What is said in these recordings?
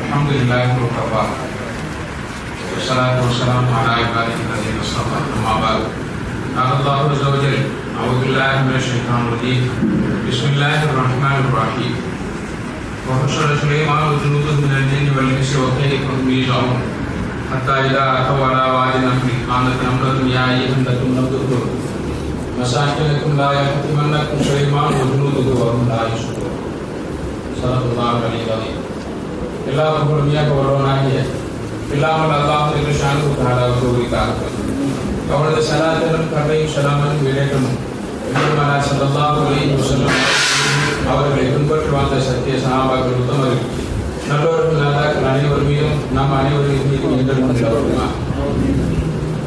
Alhamdulillah وكفى والصلاة والسلام على عباده الذين اصطفى أما بعد قال الله عز وجل أعوذ بالله من الشيطان الرجيم بسم الله الرحمن الرحيم وحشر سليمان وجنوده من الجن والإنس وكيف يجمعون حتى إذا أتوا على واد النمل قالت نملة يا أيها النمل ادخلوا مساكنكم لا يحطمنكم سليمان وجنوده وهم لا يشعرون صدق الله العلي العظيم. எல்லா புகழுமையாக வருவனாகிய இல்லாமல் அல்லாஹ் ஷானு தஆலாவுக்கு உரித்தார்கள். அவரது ஸலாத்தும் கருணையும் ஸலாமும் விளக்கமும் பெருமானா ஸல்லல்லாஹு அலைஹி வஸல்லம் அவர்களை பின்பற்றி வாழ்ந்த சத்திய சஹாபாக்கள் உத்தமர்கள் நல்லோர்கள் நாதாக்கள் அனைவர் மீதும் நம் அனைவரின் மீதும் என்றும் உண்டாகுமா.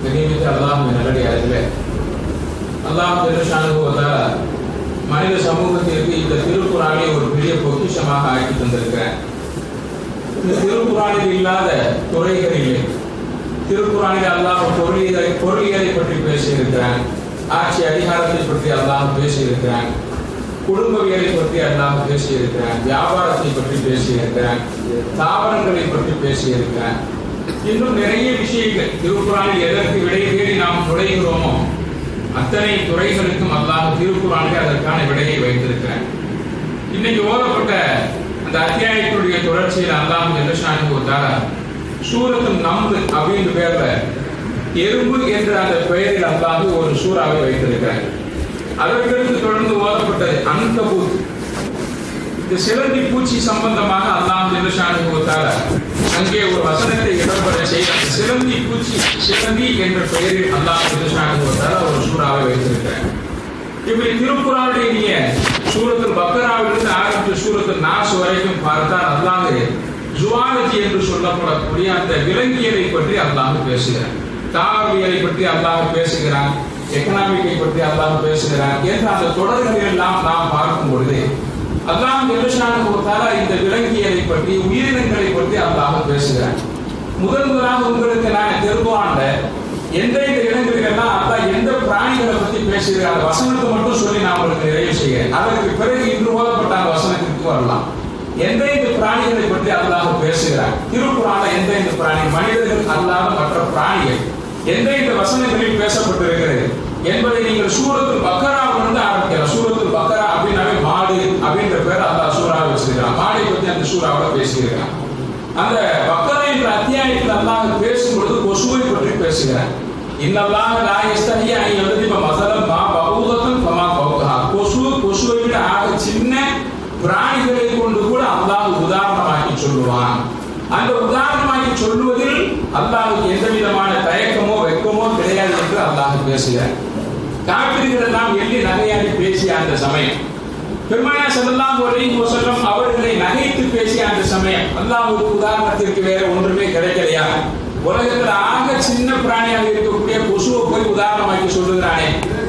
கண்ணியமிக்க அல்லாஹ்வின் நல்லடியார்களே, அல்லாஹ் ஷானு தஆலா மனித சமூகத்திற்கு இந்த திருக்குர்ஆனை ஒரு பெரிய பொக்கிஷமாக ஆக்கி தந்திருக்கிறார். இந்த திருக்குர்ஆனில் இல்லாத துறைகள் இல்லை. திருக்குர்ஆனில் அல்லாஹ் பொருளியலை பற்றி பேசியிருக்கிறான், ஆட்சி அதிகாரத்தை பற்றி அல்லாஹ் பேசியிருக்கிறான், குடும்பவியலை பற்றி அல்லாஹ் பேசியிருக்கிறான், வியாபாரத்தை பற்றி பேசியிருக்கிறான், தாவரங்களை பற்றி பேசியிருக்கிறான். இன்னும் நிறைய விஷயங்கள் திருக்குர்ஆனில் எதற்கு விடை தேடி நாம் நுழைகிறோமோ அத்தனை துறைகளுக்கும் அல்லாஹ் திருக்குர்ஆனில் அதற்கான விடையை வைத்திருக்கிறான். இன்னைக்கு ஓதப்பட்ட அந்த அத்தியாயத்துடைய தொடர்ச்சியில் அல்லாஹ் ஜல்லஷானஹு தஆலா சூரத்துன் நம்ல் அப்படின்ற பேர்ல எறும்பு என்ற அந்த பெயரில் அல்லாஹ் ஒரு சூறாவை வைத்திருக்கிறார். அதற்கடுத்து தொடர்ந்து ஓதப்பட்டது அன்கபூத். இந்த சிலந்தி பூச்சி சம்பந்தமாக அல்லாஹ் ஜல்லஷானஹு தஆலா அங்கே ஒரு வசனத்தை இடம்பெற செய்த சிலந்தி பூச்சி சிலந்தி என்ற பெயரில் அல்லாஹ் ஜல்லஷானஹு தஆலா ஒரு சூறாவை வைத்திருக்கிறார். இப்படி திருக்குர்ஆனுடைய நீங்க சூரத்துல் பக்கராவிலிருந்து ஆரம்பித்து சூரத்துல் நாஸ் வரைக்கும் பார்த்தால் அல்லாஹ் ஜுவாலஜி என்று சொல்லப்படக்கூடிய அந்த விலங்கியலை பற்றி அல்லாஹ் பேசுகிறான், தாவரவியலை பற்றி அல்லாஹ் பேசுகிறான், எக்கனாமிக்கை பற்றி அல்லாஹ் பேசுகிறான் என்ற அந்த தொடர்களை எல்லாம் நாம் பார்க்கும் பொழுது அல்லாஹ் ஜல்லஷானஹு தஆலா இந்த விலங்கியலை பற்றி உயிரினங்களை பற்றி அல்லாஹ் பேசுகிறான். முதலாக உங்களுக்கு நான் திருக்குர்ஆன்ல எந்தெந்த இடங்களிலெல்லாம் அல்லாஹ் எந்த பிராணிகளை பற்றி பேசுகிறார் வசனத்தை மட்டும் சொல்லி நான் உங்களுக்கு நிறைவு செய்கிறேன். அதற்கு பிறகு இன்று ஓதப்பட்ட அந்த வசனத்திற்கு வரலாம். எந்தெந்த பிராணிகளை பற்றி அல்லாஹ் பேசுகிறார் திருக்குர்ஆன்ல எந்தெந்த பிராணி மனிதர்கள் அல்லாத மற்ற பிராணிகள் எந்தெந்த வசனங்களில் பேசப்பட்டிருக்கிறது என்பதை நீங்கள் சூரத்துல் பக்கராவிலிருந்து ஆரம்பிக்கலாம். சூரத்துல் பக்கரா அப்படின்னாவே மாடு அப்படின்ற பேர் அல்லாஹ் சூறாவை வச்சிருக்கிறான். மாடை பற்றி அந்த சூறாவில் பேசியிருக்கிறான். அந்த பக்கரா என்ற அத்தியாயத்தில் அல்லாஹ் பேசும்பொழுது கொசுவை பற்றி பேசுகிறார். இன்னல்லாஹ லா யஸ்தஹி அன் யضرب مثلا ما بعوضة فما فوقها. கொசுவை விட ஆக சின்ன பிராணிகளை கொண்டு கூட அல்லாஹ் உதாரணமாக்கி சொல்லுவான். அந்த உதாரணமாக்கி சொல்லுவதில் அல்லாஹ்வுக்கு எந்த விதமான தயக்கமோ வெட்கமோ கிடையாது என்று அல்லாஹ் பேசுகிறார். காபிர்கள் எல்லாம் எள்ளி நகையாடி பேசிய அந்த சமயம், பெருமானா ஸல்லல்லாஹு அலைஹி வஸல்லம் அவர்களை நகைத்து பேசிய அந்த சமயம் அல்லாஹ்வுக்கு உதாரணத்திற்கு வேற ஒன்றுமே கிடைக்கலையா? உலகத்தில் ஆக சின்ன பிராணியாக இருக்கக்கூடிய கொசுவை போய் உதாரணமாக்கி சொல்லுகிறானே,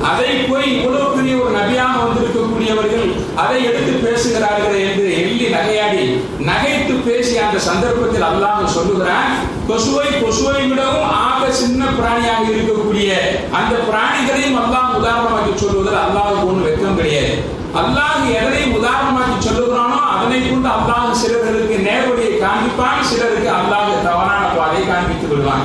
அதை போய் இவ்வளவு பெரிய ஒரு நபியாக வந்திருக்கக்கூடியவர்கள் அதை எடுத்து பேசுகிறார்கள் என்று எள்ளி நகையாடி நகைத்து பேசிய அந்த சந்தர்ப்பத்தில் அல்லாஹ் சொல்லுகிறான், கொசுவை விடவும் ஆக சின்ன பிராணியாக இருக்கக்கூடிய அந்த பிராணிகளையும் அல்லாஹ் உதாரணமாக்கி சொல்லுவதில் அல்லாஹ்வுக்கு ஒன்றும் வெட்கம் கிடையாது. அல்லாஹ் எதை உதாரணமாக்கி சொல்லுகிறானோ அதனை கொண்டு அல்லாஹ் சிலருக்கு நேர்வழியை காண்பிப்பான், சிலருக்கு அல்லாஹ் தவறான பாதையை காண்பித்து விடுவான்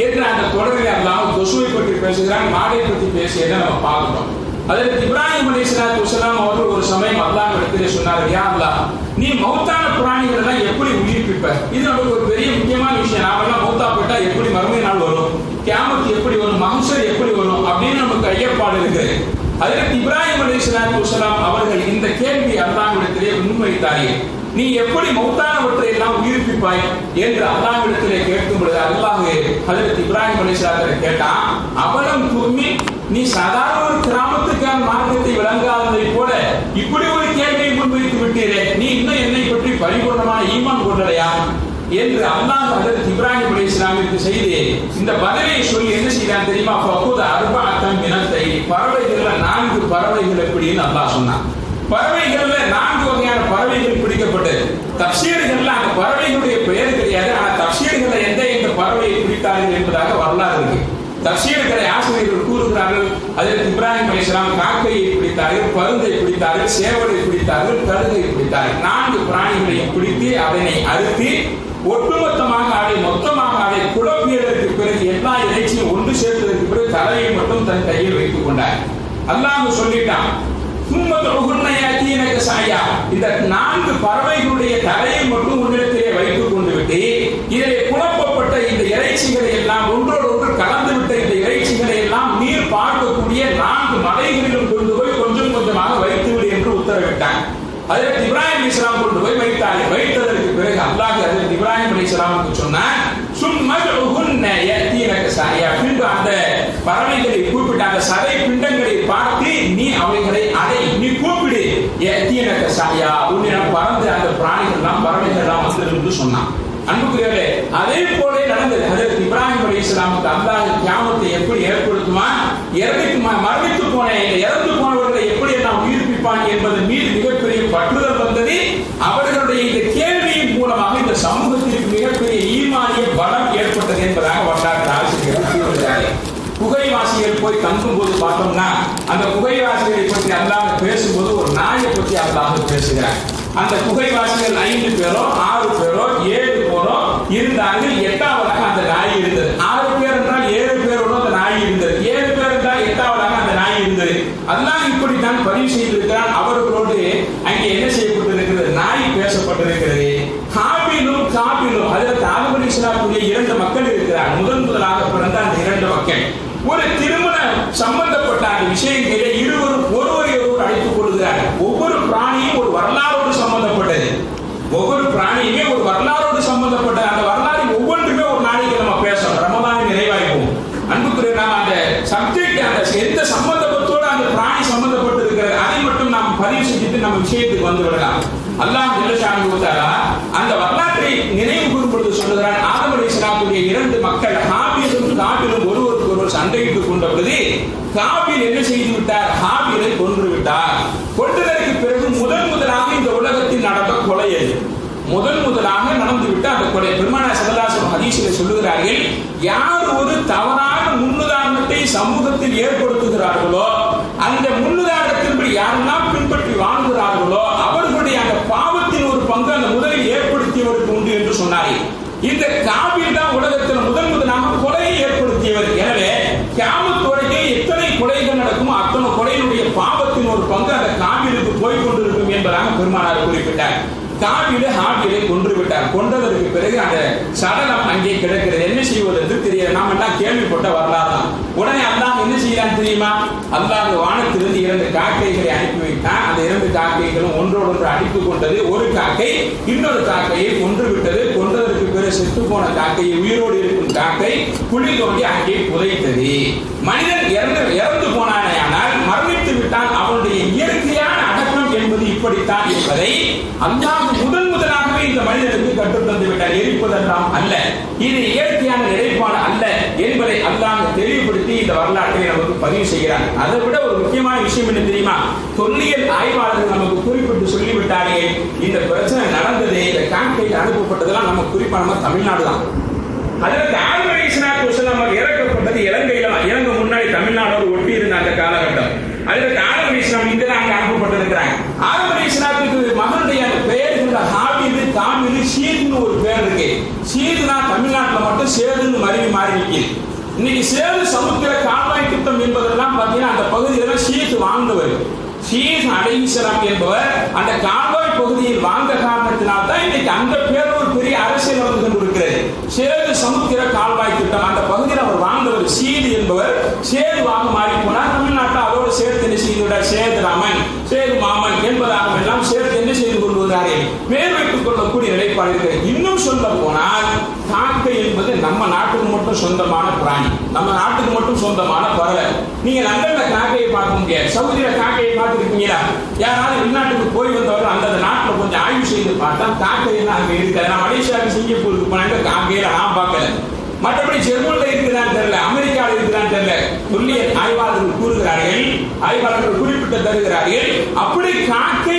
என்று அந்த தொடரில் அல்லாஹ் கொசுவை பற்றி பேசுகிறான், மாடை பற்றி பேசியதை நம்ம பார்க்கிறோம். அதற்கு இப்ராஹிம் அலைஹிஸ்ஸலாத்து வஸலாம் அவர்கள் ஒரு சமயம் அல்லாஹ் இடத்திலே சொன்னார்கள், யா அல்லாஹ், நீ மௌத்தான பிராணிகள் எல்லாம் எப்படி உயிர்ப்பிப்ப? இது நமக்கு ஒரு பெரிய முக்கியமான விஷயம். நாம எல்லாம் மௌத்தா போட்டா எப்படி மறுமை நாள் வரும், கியாமத் எப்படி வரும், மஹ்ஷர் எப்படி வரும் அப்படின்னு நமக்கு ஐயப்பாடு இருக்குது. அதற்கு இப்ராஹிம் அலைஹிஸ்ஸலாத்து வஸலாம் அவர்கள் இந்த கேள்வி அல்லாஹ்விடத்திலே முன்வைத்தார்கள், நீ எப்படி மௌத்தானவற்றை எல்லாம் உயிர்ப்பிப்பாய் என்று அல்லாஹ்விடத்திலே கேட்கும் பொழுது அல்லாஹ் ஹஜ்ரத் இப்ராஹிம் அலைஹிஸ்ஸலாத்தை கேட்டான், அவலம் தும்மி, நீ சாதாரண ஒரு கிராமத்துக்கான மார்க்கத்தை விளங்காததை போல இப்படி ஒரு கேள்வியை முன்வைத்து விட்டீரே, நீ இன்னும் என்னை பற்றி பரிபூர்ணமான ஈமான் கொள்ளலையா என்று அல்லாஹ் ஹஜ்ரத் இப்ராஹிம் அலைஹிஸ்ஸலாமிற்கு செய்து இந்த பதிலை சொல்லி என்ன செய்தான் தெரியுமா? ஃபகுத அர்பஅத்தன் மினத் தைரி, பறவைகள்ல 4 பறவைகள் எப்படின்னு அல்லாஹ் சொன்னான். பறவைகள்ல 4 வகையான பறவைகள் பிடிக்கப்பட்டது. தஃசீர்கள்ல அந்த பறவைகளுடைய பெயர் கிடையாது, ஆனா தஃசீர்கள்ல எந்த பறவையை பிடித்தார்கள் என்பதாக வரலாறு இருக்கு. தஃசீர்களை ஆசிரியர்கள் கூறுகிறார்கள், ஹஜ்ரத் இப்ராஹிம் அலைஹிஸ்ஸலாம் காக்கையை பிடித்தார்கள், பிடித்தார்கள், பருந்தை பிடித்தார்கள், சேவலை பிடித்தார்கள், கழுகை பிடித்தார்கள். 4 பிராணிகளையும் பிடித்து அதனை அறுத்து ஒட்டுமொத்தமாக அதை குழப்பியதற்கு பிறகு எல்லா இறைச்சியும் ஒன்று சேர்த்ததற்கு பிறகு தலையை மட்டும் தன் கையில் வைத்துக் கொண்டார். அல்லாஹ் சொல்லிட்டான், இந்த 4 பறவைகளுடைய தலையை மட்டும் உன்னிடத்திலே வைத்துக் கொண்டு விட்டு இதிலே குழப்பப்பட்ட இந்த இறைச்சிகளை எல்லாம் ஒன்றோடு ஒன்று கலந்து விட்ட இந்த இறைச்சிகளை எல்லாம் நீர் பார்க்கக்கூடிய 4 மலைகளிலும் கொண்டு போய் கொஞ்சம் கொஞ்சமாக வைத்துவிடு என்று உத்தரவிட்டான். ஹஜ்ரத் இப்ராஹிம் அலைஹிஸ்ஸலாம் கொண்டு போய் வைத்தார்கள். வைத்ததற்கு பிறகு அல்லாஹ் ஹஜ்ரத் இப்ராஹிம் அலைஹிஸ்ஸலாமுக்கு சொன்னான், பின்பு அந்த பறவைகளை கூப்பிட்டு அந்த சதை பிண்டங்களை பார்த்து நீ அவைகளை நீ கூப்பிடு, உன்னிடம் பறந்து அந்த பிராணிகள் எல்லாம் பறவைகள் எல்லாம் வந்து சொன்னான். அன்புக்குரியவர்களே, அதே போல நடந்தது. ஹஜ்ரத் இப்ராஹிம் அலைஹிஸ்ஸலாமுக்கு அல்லாஹ் கியாமத்தை எப்படி ஏற்படுத்துவான், இறந்து போனவர்களை எப்படி எல்லாம் உயிர்ப்பிப்பான் என்பதன் மீது மிகப்பெரிய பற்றுதல் வந்தது. அவர்களுடைய இந்த கேள்வியின் மூலமாக இந்த சமூகத்திற்கு மிகப்பெரிய ஈமானிய பலம் ஏற்பட்டது என்பதாக வரலாற்று ஆசிரியர். குகைவாசிகள் போய் தங்கும் போது பார்த்தோம்னா அந்த குகைவாசிகளை பற்றி அல்லாஹ் பேசும்போது ஒரு நாயை பற்றி அல்லாஹ் பேசுகிறார். அந்த குகைவாசிகள் 5 பேரோ 6 பேரோ 7 பேரோ இருந்தார்கள். 8வதாக அந்த நாய் இருந்தது. 6 பேர் என்றால் 7 பேரோடு அந்த நாய் இருந்தது. 7 பேர் என்றால் 8வதாக அந்த நாய் இருந்தது. அல்லாஹ் இப்படித்தான் பதிவு செய்திருக்கிறான். அவர்களோடு அங்கே என்ன செய்யப்பட்டிருக்கிறது, நாய் பேசப்பட்டிருக்கிறது. ஹாபிலும் காபிலும் ஹஜ்ரத் ஆதம் அலைஹிஸ்ஸலாமுடைய 2 மக்கள் இருக்கிறார். முதலாக பிறந்த அந்த 2 மக்கள் ஒரு திருமண சம்பந்தப்பட்ட அந்த விஷயங்களிலே இருவரும் ஒருவரை ஒருவர் அழைத்துக் கொள்கிறார்கள். ஒவ்வொரு பிராணியும் ஒரு வரலாறோடு சம்பந்தப்பட்டது. ஒவ்வொரு பிராணியுமே ஒரு வரலாறோடு சம்பந்தப்பட்ட அந்த வரலாறு ஒவ்வொன்றுமே ஒரு நாளைக்கு நம்ம பேசணும். ரமதானை நிறைவாய்ப்போம். அன்புக்குரிய நாம் அந்த சப்ஜெக்ட் அந்த எந்த சம்பந்தப்பட்டோடு அந்த பிராணி சம்பந்தப்பட்டு இருக்கிறது அதை மட்டும் நாம் பதிவு செஞ்சுட்டு நம்ம விஷயத்துக்கு வந்து விடலாம். அல்லாஹ் ஜல்லஷானஹு வ தஆலா அந்த வரலாற்றை நினைவு கூறும் பொழுது சொல்லுகிறான், ஆதம் அலைஹிஸ்ஸலாமுடைய 2 மக்கள் ஹாபிலும் காபிலும் ஒருவருக்கு ஒருவர் சண்டையிட்டுக் கொண்ட பொழுது காபில் என்ன செய்து விட்டார், ஹாபிலை கொன்று விட்டார். கொன்றதற்கு பிறகு முதலாக இந்த உலகத்தில் நடந்த கொலை அது. முதலாக நடந்துவிட்ட அந்த கொலை. பெருமானார் ஸல்லல்லாஹு அலைஹி வஸல்லம் ஹதீஸிலே சொல்லுகிறார்கள், யார் ஒரு தவறான முன்னுதாரணத்தை சமூகத்தில் ஏற்படுத்துகிறார்களோ அந்த முன்னுதாரணத்தின்படி யாரெல்லாம் பின்பற்றி வாழ்கிறார்களோ அவர்களுடைய அந்த பாவத்தின் ஒரு பங்கு அந்த முதலில் ஏற்படுத்தியவருக்கு உண்டு என்று சொன்னார்கள். இந்த காபில் தான் உலகத்தில் முதலாக கொலையை ஏற்படுத்தியவர். எனவே கியாமத் வரைக்கும் எத்தனை கொலைகள் நடக்குமோ அத்தனை கொலையினுடைய பாவத்தின் ஒரு பங்கு அந்த காபிலுக்கு போய் கொண்டிருக்கும் என்பதாக பெருமானார் குறிப்பிட்டார். காபில ஹாபிலை கொன்று விட்டார். கொன்றதற்கு பிறகு அந்த சடலம் அங்கே கிடக்கிறது. என்ன செய்வது என்று தெரியல. நாம் எல்லாம் கேள்விப்பட்ட வரலாறு தான். உடனே அல்லாஹ் என்ன செய்யறான் தெரியுமா, அல்லாஹ் வானத்திலிருந்து 2 காக்கைகளை அனுப்பி வைத்தான். அந்த 2 காக்கைகளும் ஒன்றோடு அடித்துக் கொண்டது. ஒரு காக்கை இன்னொரு காக்கையை கொன்று விட்டது. கொன்றதற்கு பிறகு செத்து போன காக்கையை உயிரோடு இருக்கும் காக்கை குழி தோண்டி அங்கே புதைத்தது. மனிதன் இறந்து போனானால் மரணித்து விட்டால் அவனுடைய இயற்கையான அடக்கம் என்பது இப்படித்தான் என்பதை அல்லாஹ் முதலாகவே இந்த மனிதனுக்கு கற்றுத் தந்து விட்டார். எரிப்பதெல்லாம் அல்ல, இது இயற்கையான நிலைப்பாடு அல்ல என்பதை அல்லாஹ் தெளிவுபடுத்தி இந்த வரலாற்றை நமக்கு பதிவு செய்கிறார். அதை விட ஒரு முக்கியமான விஷயம் என்ன தெரியுமா, தொல்லியல் ஆய்வாளர்கள் நமக்கு குறிப்பிட்டு சொல்லிவிட்டார்கள். இந்த பிரச்சனை நடந்தது, இந்த கான்ஃபிளிக்ட் அனுப்பப்பட்டதெல்லாம் நம்ம குறிப்பா நம்ம தமிழ்நாடு தான். அதற்கு ஆதம் அலைஹிஸ்ஸலாத்து வஸலாம் இறக்கப்பட்டது இலங்கை முன்னாடி தமிழ்நாடோடு ஒட்டி இருந்த அந்த காலகட்டம். அதற்கு ஆதம் அலைஹிஸ்ஸலாம் இங்க தான் அங்க அனுப்பப்பட்டிருக்கிறாங்க. ஆதம் அலைஹிஸ்ஸலாத்துக்கு மகனுடைய பெயர் ஹாபிலு காபிலு ஷீத்னு ஒரு பேர் இருக்கு. ஷீத்னா தமிழ்நாட்டில் மட்டும் சேதுன்னு மாறி நிற்கிது. இன்னைக்கு சேது சமுத்திர கால்வாய் திட்டம் என்பதெல்லாம் பார்த்தீங்கன்னா அந்த பகுதியில் ஷீத் வாழ்ந்தவர். ஷீத் அலைஹிஸ்ஸலாம் என்பவர் அந்த கால்வாய் பகுதியில் வாழ்ந்த காரணத்தினால் தான் இன்னைக்கு அந்த பேர் ஒரு பெரிய அரசியல் வந்து கொண்டிருக்கிறது. சேது சமுத்திர கால்வாய் திட்டம் அந்த பகுதியில் அவர் வாழ்ந்தவர். ஷீத் என்பவர் சேதுவாக மாறி போனார். தமிழ்நாட்டில் அதோடு சேர்த்து என்ன செய்துவிட்டார், சேது ராமன் சேது மாமன் என்பதாக எல்லாம் சேர்த்து என்ன செய்து கொள்வதார்கள் பேர் வைத்துக் கொள்ளக்கூடிய நிலைப்பாடு இருக்கிறது. இன்னும் சொல்ல போனால் காக்கை என்பது நம்ம நாட்டுக்கு மட்டும் சொந்தமான பிராணி, நம்ம நாட்டுக்கு மட்டும் சொந்தமான பறவை. நீங்க லண்டன்ல காக்கையை பார்க்க முடியாது, சவுதியில காக்கையை பார்த்துருக்கீங்களா? யாராவது வெளிநாட்டுக்கு போய் வந்தவர்கள் அந்த நாட்டில் கொஞ்சம் ஆய்வு செய்து பார்த்தா காக்கை எல்லாம் அங்கே இருக்காது. நான் மலேசியாவுக்கு சிங்கப்பூருக்கு போனாங்க காக்கையில நான் பார்க்கல. மற்றபடி ஜெர்மன்ல இருக்குதான்னு தெரியல, அமெரிக்காவில் இருக்குதான்னு தெரியல. தொல்லியல் ஆய்வாளர்கள் கூறுகிறார்கள், ஆய்வாளர்கள் குறிப்பிட்டு தருகிறார்கள். அப்படி காக்கை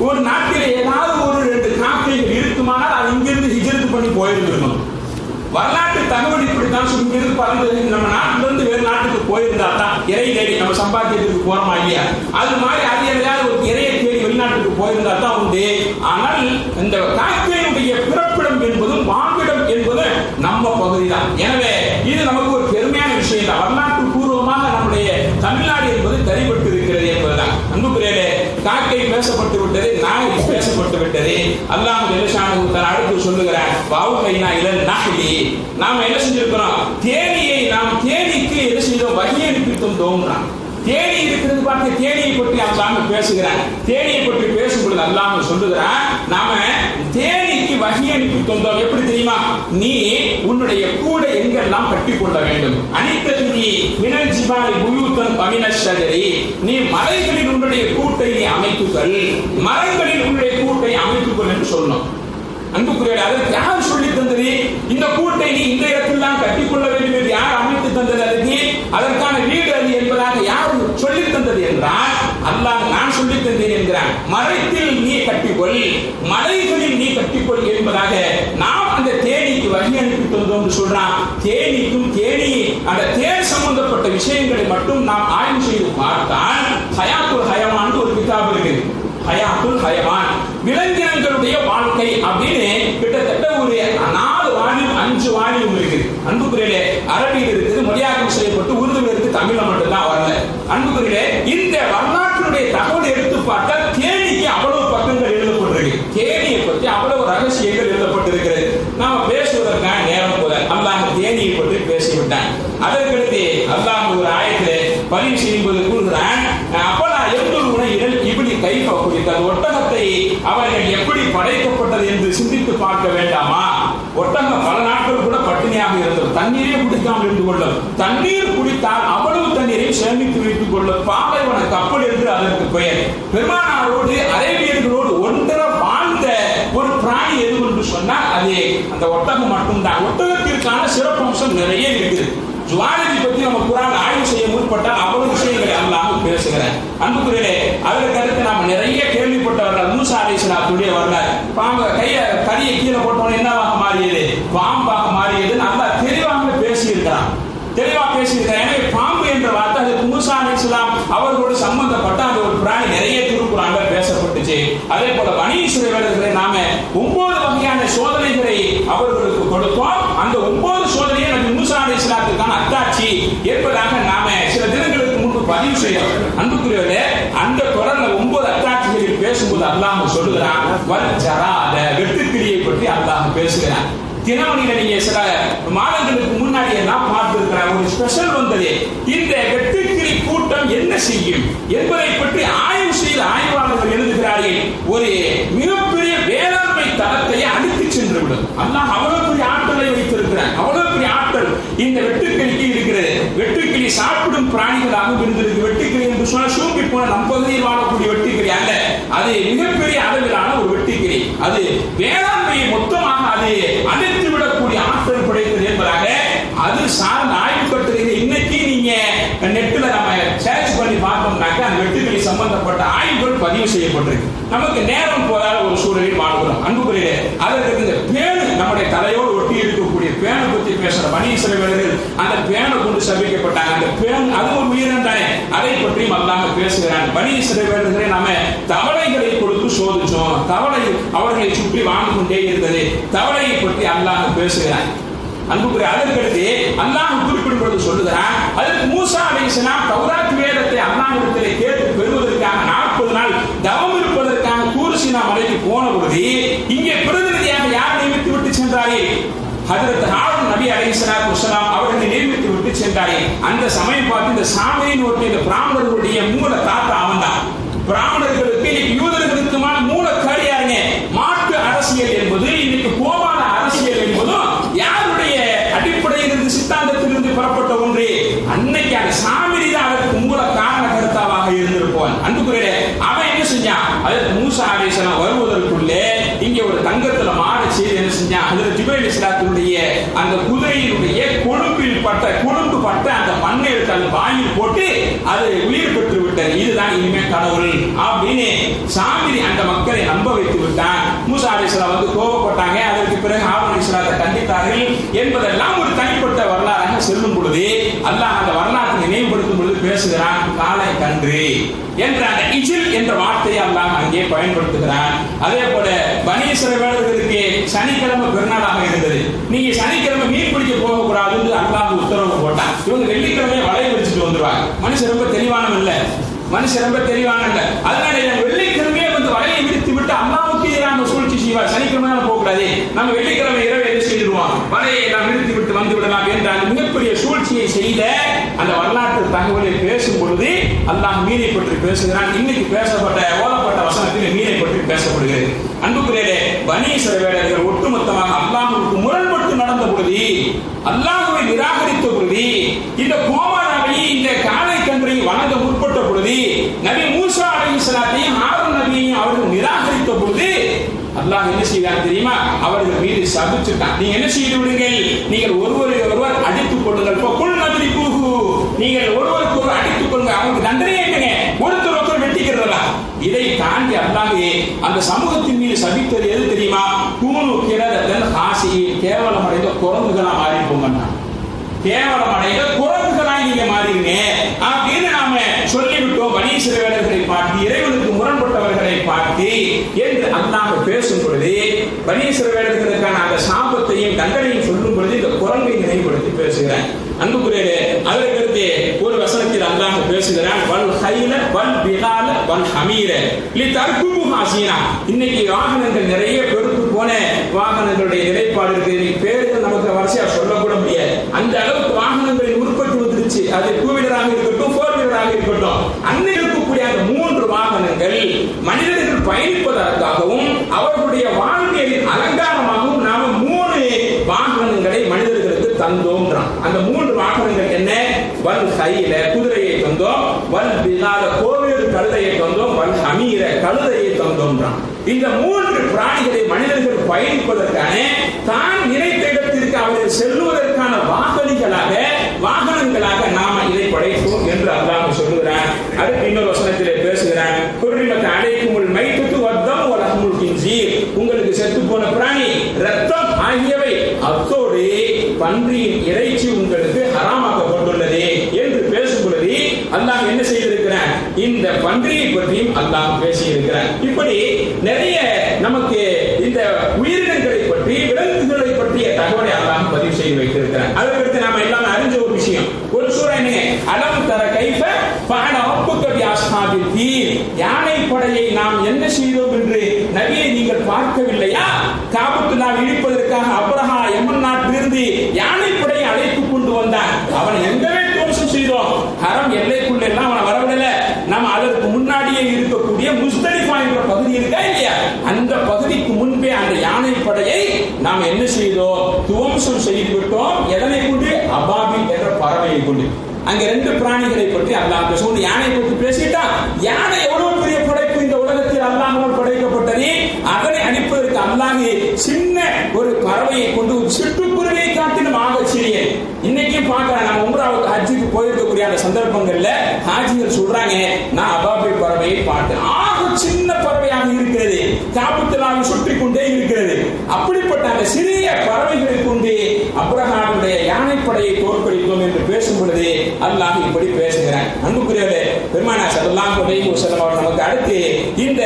ஒரு நாட்டில் ஏதாவது ஒரு 2 காக்கைகள் இருக்குமானால் அது இங்கிருந்து ஹிஜ்ரத் பண்ணி போயிருக்கணும். வரலாற்று தகவல் இப்படித்தான் சொல்லி பறந்து நம்ம நாட்டுல இருந்து வேறு நாட்டுக்கு போயிருந்தா தான் இறை தேடி நம்ம சம்பாத்தியத்துக்கு போறோமா இல்லையா, அது மாதிரி அது எதாவது ஒரு இறையை தேடி வெளிநாட்டுக்கு போயிருந்தா தான் உண்டு. ஆனால் இந்த காக்கையினுடைய பிறப்பிடம் என்பதும் வாழ்விடம் என்பதும் நம்ம பகுதி தான். எனவே இது நமக்கு ஒரு பெருமையான விஷயம் தான். வரலாற்று பூர்வமாக நம்முடைய தமிழ்நாடு என்பது தரிபட்டு இருக்கிறது என்பதுதான். அன்புக்குரியவர்களே, காக்கை பேசப்பட்டு விட்டது, நாய் பேசப்பட்டு விட்டது. அல்லாஹ் ஜல்லஷானஹு தஆலா அடுத்து சொல்லுகிறார், வஅவ்ஹைனா இலன் நஹ்லி, நாம் என்ன செஞ்சிருக்கிறோம், தேனியை நாம் தேனிக்கு என்ன செய்தோம், வஹி அனுப்பி தந்தோம்ன்றான். தேனி இருக்கிறது பார்த்து தேனியை பற்றி அல்லாஹ் பேசுகிறான். தேனியை பற்றி பேசும்பொழுது அல்லாஹ் சொல்லுகிறான், நாம தேனிக்கு வஹி அனுப்பி தந்தோம். எப்படி தெரியுமா, நீ உன்னுடைய கூடை எங்கெல்லாம் கட்டி கொள்ள வேண்டும், அனித்ததி மினல் ஜிபாலி புயூத்தன் அமினஷ் ஷஜரி, நீ மலைகளில் உன்னுடைய கூட்டை நீ அமைத்துக்கொள், மரங்களில் உன்னுடைய கூட்டை அமைத்துக்கொள் என்று சொல்லணும். அன்புக்குரியவர்களே, அதற்கு யார் சொல்லி தந்தது? இந்த கூட்டை நீ இந்த இடத்தில் தான் கட்டிக்கொள்ள வேண்டும் என்று யார் அமைத்து தந்தது? அதுக்கு அதற்கான வீடு அது என்பதாக யார் சொல்லி தந்தது என்றால் அல்லாஹ் நான் சொல்லி தந்தேன் என்கிறான். மரத்தில் நீ கட்டிக்கொள், மலைகளில் நீ கட்டிக்கொள் என்பதாக நாம் அந்த தேனிக்கு வழி அனுப்பி தந்தோம் என்று சொல்றான். தேனிக்கும் தேனி அந்த தேன் சம்பந்தப்பட்ட விஷயங்களை மட்டும் நாம் ஆய்வு செய்து பார்த்தால் ஹயாத்துல் ஹயவான் ஒரு கிதாப் இருக்குது. ஹயாத்துல் ஹயவான், விலங்கினங்களுடைய வாழ்க்கை அப்படின்னு கிட்டத்தட்ட ஒரு 4 வால்யூம் 5 வால்யூம் இருக்குது. அன்புக்குரியலே, அரபியில் இருக்குது, மொழியாக்கம் செய்யப்பட்டு உருதுல இருக்கு, தமிழ்ல மட்டும்தான் வரல. அன்புக்குரியலே, இந்த வரலாற்றுடைய தகவல் எடுத்து பார்த்தால் தேனிக்கு அவ்வளவு பக்கங்கள் எழுதப்பட்டிருக்கு. தேனியை பற்றி அவ்வளவு ரகசியங்கள் எழுதப்பட்டிருக்கிறது. நாம பேசுவதற்கான நேரம் போல அல்லாஹ் தேனியை பற்றி பேசிவிட்டான். அதற்கடுத்து அல்லாஹ் ஒரு ஆயத்திலே பதிவு செய்யும்போது கூறுகிறான், அப்பலா எவ்வளவு இடல் இப்படி கைப்ப குறித்தது, ஒட்டகத்தை அவர்கள் எப்படி படைக்கப்பட்டது என்று சிந்தித்து பார்க்க வேண்டாமா? ஒட்டகம் பல நாட்கள் கூட பட்டினியாக இருந்தது, தண்ணீரே குடிக்காமல் இருந்து கொள்ளும். தண்ணீர் குடித்தால் அவ்வளவு தண்ணீரை சேமித்து வைத்துக் கொள்ளும் பாலைவன கப்பல் என்று அதற்கு பெயர். பெருமானாரோடு அரேபியர்களோடு ஒன்றரை வாழ்ந்த ஒரு பிராணி எது என்று சொன்னால் அது அந்த ஒட்டகம் மட்டும்தான். ஒட்டகத்திற்கான சிறப்பம்சம் நிறைய இருக்குது. ஜுவாலஜி பத்தி நம்ம குர்ஆன் ஆய்வு செய்ய முற்பட்டால் அவ்வளவு விஷயங்களை அல்லாஹ் பேசுகிறார். அன்புக்குரியவர்களே, அதற்கு அடுத்து நாம் நிறைய கேள்விப்பட்டவர்கள் மூசா அலைஹிஸ்ஸலாத்துடைய வரலாறு. பாம்பு கரியை கீழே போட்டவன என்னவாக மாறியது, பாம்பாக மாறியது அல்லாஹ் தெளிவாக பேசியிருக்கிறான். எனவே பாம்பு என்ற வார்த்தை அதுக்கு மூசா அலைஹிஸ்ஸலாம் அவர்களோடு சம்பந்தப்பட்ட அந்த ஒரு பிராணி நிறைய திருக்குறான்ல பேசப்பட்டுச்சு. அதே போல பனி இஸ்ரவேலர்களை நாம 9 வகையான சோதனைகளை அவர்களுக்கு கொடுத்தோம். அந்த 9 சோதனையை நபி மூசா அலைஹிஸ்ஸலாத்துக்கான அத்தாட்சி என்பதாக நாம சில தினங்களுக்கு முன்பு பதிவு செய்தோம். அன்புக்குரியவர்களே, அந்த தொடர்ல 9 அத்தாட்சிகளில் பேசும்போது அல்லாஹ் சொல்லுகிறான், வல்ஜராத வெட்டுக்கிளியை பற்றி அல்லாஹ் பேசுகிறான். தினமணியில நீங்க சில மாதங்களுக்கு முன்னாடி எல்லாம் பார்த்திருக்கிற ஒரு ஸ்பெஷல் வந்தது. இந்த வெட்டுக்கிளி கூட்டம் என்ன செய்யும் என்பதை பற்றி ஆய்வு செய்த ஆய்வாளர்கள் எழுதுகிறார்கள், ஒரு மிகப்பெரிய வேளாண்மை தளத்தை அடித்து சென்று விடும். அல்லாஹ் அவ்வளவு பெரிய ஆற்றலை வைத்திருக்கிறார், அவ்வளவு பெரிய ஆற்றல் இந்த வெட்டுக்கிளிக்கு இருக்கிறது. வெட்டுக்கிளி சாப்பிடும் பிராணிகளாக இருந்திருக்கு. வெட்டுக்கிளி என்று சொன்னால் சூம்பி போன நம் பகுதியில் வாழக்கூடிய வெட்டுக்கிளி அல்ல, அது மிகப்பெரிய அளவிலான ஒரு வெட்டுக்கிளி. அது வேளாண்மையை மொத்தமாக அது அழித்து விடக்கூடிய ஆற்றல் படைத்தது என்பதாக அது சார்ந்த ஆய்வு கட்டுரைகள் இன்னைக்கு நீங்க நெட்ல நம்ம சர்ச் பண்ணி பார்த்தோம்னாக்க அந்த வெட்டுக்கிளி சம்பந்தப்பட்ட ஆய்வுகள் பதிவு செய்யப்பட்டிருக்கு. நமக்கு நேரம் போதாத ஒரு சூழலில் வாழ்கிறோம். அன்புக்குரியவர்களே, அதற்கு இந்த பேணு நம்முடைய தலையோடு ஒட்டி இருக்கக்கூடிய பேணை பற்றி பேசுற பனி இஸ்ரவேலர்கள் அந்த பேணை கொண்டு சபிக்கப்பட்டாங்க. அந்த பேணு அது ஒரு உயிரினம் தானே, அதை பற்றியும் அல்லாஹ் பேசுகிறான். பனி இஸ்ரவேலர்களை நாம தவளைகளை கொடுத்து சோதிச்சோம், தவளை அவர்களை சுற்றி வாழ்ந்து கொண்டே இருந்தது. தவளையை பற்றி அல்லாஹ் பேசுகிறான். அன்புக்குரிய, அதற்கடுத்து அல்லாஹ் குறிப்பிடும் பொழுது சொல்லுகிறான், அதற்கு மூசா அலைஹிஸ்ஸலாம் தௌராத் வேதத்தை அல்லாஹ்விடத்திலே கேட்டு பெறுவதற்காக 40 நாள் தவம் இருப்பதற்காக கூர்சினா மலைக்கு போன பொழுது இங்கே பிரதிநிதியாக யார் நியமித்து விட்டு சென்றார்கள்? ஹஜ்ரத் ஹாரூன் நபி அலைஹிஸ்ஸலாத்து வஸலாம் அவர்களை நியமித்து விட்டு சென்றார்கள். அந்த சமயம் பார்த்து இந்த சாமையின் ஒருத்த இந்த பிராமணர்களுடைய மூல தாத்தா அவன்தான். பிராமணர்களுக்கு இன்னைக்கு யூதர்களுக்குமான மூல காரியாருங்க மாற்று அரசியல் என்பது, இன்னைக்கு கோமான அரசியல் என்பதும் யாருடைய அடிப்படையில் இருந்து சித்தாந்தத்திலிருந்து பெறப்பட்ட ஒன்று. அன்னைக்கு அந்த சாமிரி தான் அதற்கு மூல காரண கருத்தாவாக இருந்திருப்பான். அன்புக்குரிய அவன் என்ன செஞ்சான், அதற்கு மூசா அலைஹிஸ்ஸலாம் வருவதற்குள்ளே இங்கே ஒரு தங்கத்துல மாடு செய்து என்ன செஞ்சான், அதில் ஜிப்ரீல் அலைஹிஸ்ஸலாத்துடைய அந்த குதிரையினுடைய கொழும்பு பட்ட அந்த மண்ணை எடுத்து அது வாயில் போட்டு அது உயிர் பெற்று விட்டது. இதுதான் இனிமே கடவுள் அப்படின்னு சாமிரி அந்த மக்களை நம்ப வைத்து விட்டான். மூசா அலைஹிஸ்ஸலாம் வந்து கோபப்பட்டாங்க. அதற்கு பிறகு ஹாரூன் அலைஹிஸ்ஸலாத்தை கண்டித்தார்கள் என்பதெல்லாம் ஒரு தனிப்பட்ட வரலாறாக செல்லும் பொழுது அல்லாஹ் அந்த வரலாற்றை நினைவுபடுத்தும் பொழுது பேசுகிறான், காளை கன்று என்ற அந்த இஜில் என்ற வார்த்தையை அல்லாஹ் அங்கே பயன்படுத்துகிறான். அதே போல பனி இஸ்ரவேலர்களுக்கு சனிக்கிழமை பெருநாளாக இருந்தது. நீங்க சனிக்கிழமை மீன் பிடிக்க போக கூடாது என்று அல்லாஹ் உத்தரவு போட்டான். இவங்க வெள்ளிக்கிழமை வலை விரிச்சுட்டு வந்துருவாங்க. மனுஷன் ரொம்ப தெளிவானவன் இல்ல. அதனால வெள்ளிக்கிழமையே வந்து வலையை விரித்து விட்டு அல்லாஹ்வுக்கு எதிரான சூழ்ச்சி செய்வார். சனிக்கிழமை போக கூடாது, நம்ம வெள்ளிக்கிழமை இரவு என்ன செய்திருவோம், வலையை எல்லாம் விரித்து விட்டு வந்து விடலாம் என்ற அந்த மிகப்பெரிய சூழ்ச்சியை செய்த அந்த வரலாற்று தகவலை பேசும் பொழுது அல்லாஹ் மீனை பற்றி பேசுகிறான். இன்னைக்கு ஓதப்பட்ட வசனத்தில் மீனை பற்றி பேசப்படுகிறது. அன்புக்குரியவர்களே, பனி இஸ்ரவேலர்கள் ஒட்டுமொத்தமாக அல்லாஹ்வுக்கு முரண்பட்டு நடந்த பொழுது, அல்லாஹ்வை நிராகரித்த பொழுது, இந்த கோமாராவை இந்த காளை கன்றை வணங்க முற்பட்ட பொழுது, நபி மூசா அலைஹிஸ்ஸலாத்தையும் ஹாரூன் நபியையும் அவர்கள் நிராகரித்த பொழுது அல்லாஹ் என்ன செய்தார் தெரியுமா, அவர்கள் மீது சபிச்சுட்டான். நீங்க என்ன செய்து விடுங்கள், நீங்கள் ஒருவர் அடித்துக் கொள்ளுங்கள், நீங்கள் ஒருவருக்கு ஒருவர் அடித்துக் கொள்ளுங்க, அவங்களுக்கு தண்டனை என்னங்க, ஒருத்தர் வெட்டிக்கிறதா. இதை தாண்டி அல்லாஹ் அந்த சமூகத்தின் மீது சபித்தது எது தெரியுமா, கூனு கிரதன் ஹாசி, கேவலம் அடைந்த குரங்குகளா மாறி போங்க, கேவலம் அடைந்த குரங்குகளாய் நீங்க மாறிங்க அப்படின்னு நாம சொல்லிவிட்டோம். பனி இஸ்ரவேலர்களை பார்த்து, இறைவனுக்கு முரண்பட்டவர்களை பார்த்து என்று அல்லாஹ் பேசும் பொழுது, பனி இஸ்ரவேலர்களுக்கான அந்த சாபத்தையும் தண்டனையும் சொல்லும் பொழுது இந்த குரங்கை நினைவுபடுத்தி பேசுகிறேன். அன்புக்குரியவர்களே, அதற்கு ஒரு வசனத்தில் அல்லாஹ் பேசுகிறான், வல் ஹைல வல் பிலால வல் ஹமீர லிதர்குபுஹா ஸீனா. இன்னைக்கு வாகனங்கள் நிறைய பெருத்து போன வாகனங்களுடைய நிலைப்பாடு இருக்கு. பேர்கள் நமக்கு வரிசையா சொல்லக்கூட முடியாது. அந்த அளவுக்கு வாகனங்களின் உற்பத்தி வந்துருச்சு. அது டூ வீலராக இருக்கட்டும், ஃபோர் வீலராக இருக்கட்டும். அன்னை இருக்கக்கூடிய அந்த 3 வாகனங்கள் மனிதர்கள் பயணிப்பதற்காகவும் அவர்களுடைய வாழ்க்கையின் அலங்காரமாகவும் நாம 3 வாகனங்களை மனிதர்களுக்கு தந்தோம்ன்றான். அந்த 3 வாகனங்கள் என்ன, வல் ஹைல குதிரையை தந்தோம், வல் பிலால கோவேறு கழுதையை தந்தோம், வல் ஹமீர கழுதையை தந்தோம்ன்றான். இந்த 3 பிராணிகளை மனிதர்கள் பயணிப்பதற்கான தான் நினைத்த இடத்திற்கு அவர்கள் செல்லுவதற்கான வாகனங்களாக நாம இதை படைத்தோம் என்று அல்லாஹ் சொல்லுகிறான். அடுத்து இன்னொரு வசனத்திலே பேசுகிறான், குர்ரிமத் அலைக்குமுல் மைத்தத்து வத்தம் வலஹமுல் கின்சீர். உங்களுக்கு செத்து போன பிராணி, ரத்தம் ஆகியவை, அத்தோடு பன்றியின் இறைச்சி உங்களுக்கு ஹராமாக்கப்பட்டுள்ளது என்று பேசும் பொழுது அல்லாஹ் என்ன செய்திருக்கிறான், இந்த பன்றியை பற்றியும் அல்லாஹ் பேசியிருக்கிறான். இப்படி நிறைய நமக்கு இந்த உயிரினங்களை பற்றி, விலங்குகளை பற்றிய தகவலை அல்லாஹ் பதிவு செய்து வைத்திருக்கிறான். அதற்கு நாம எல்லாம் அறிஞ்ச ஒரு விஷயம், ஒரு சூரா என்ன, அலம் தர கைஃப ஃபஅல ரப்புக பி அஸ்ஹாபில் ஃபீல். யானை படையை நாம் என்ன செய்தோம் என்று நபியை நீங்கள் பார்க்கவில்லையா? காபத்துல்லா இடிப்பதற்காக அப்ரஹா யமன் நாட்டிலிருந்து யானை படையை அழைத்துக் கொண்டு வந்தான். அவன் எங்கவே தோஷம் செய்தோம், ஹரம் எல்லைக்குள்ள எல்லாம் அவனை வரவில்லை. நம்ம அதற்கு முன்னாடியே இருக்கக்கூடிய முஸ்தலிஃபா என்ற பகுதி இருக்கா இல்லையா, அந்த பகுதிக்கு முன்பே அந்த யானை படையை நாம் என்ன செய்தோம், துவம்சம் செய்து விட்டோம். எதனை கொண்டு, அபாபில் என்ற பறவையை கொண்டு. அங்க 2 பிராணிகளை பற்றி அல்லாஹ் பேசும். யானை பற்றி பேசிட்டா, யானை எவ்வளவு பெரிய படைப்பு இந்த உலகத்தில் அல்லாஹ்வால் படைக்கப்பட்டது. அதனை அனுப்பதற்கு அல்லாஹ் சின்ன ஒரு பறவையை கொண்டு, ஒரு சிட்டுக்குருவியை காட்டிலும் ஆக சிறிய. இன்னைக்கும் பார்க்கிறேன், நம்ம உம்ராவுக்கு ஹஜ்ஜுக்கு போயிருக்கக்கூடிய அந்த சந்தர்ப்பங்கள்ல ஹாஜிகள் சொல்றாங்க, நான் அபாபில் பறவையை பார்த்தேன், ஆக சின்ன பறவையாக இருக்கிறது, காபத்துல்லாவை சுற்றி கொண்டே இருக்கிறது. அப்படிப்பட்ட அந்த சிறிய பறவைகளை கொண்டு அப்ரஹாமுடைய யானைப்படையை தோற்கடித்தோம் என்று பேசும் பொழுது அல்லாஹ் இப்படி பேசுகிறான். அன்புக்குரியவர்களே, பெருமானார் ஸல்லல்லாஹு அலைஹி வஸல்லம் அவர்கள் நமக்கு அடுத்து இந்த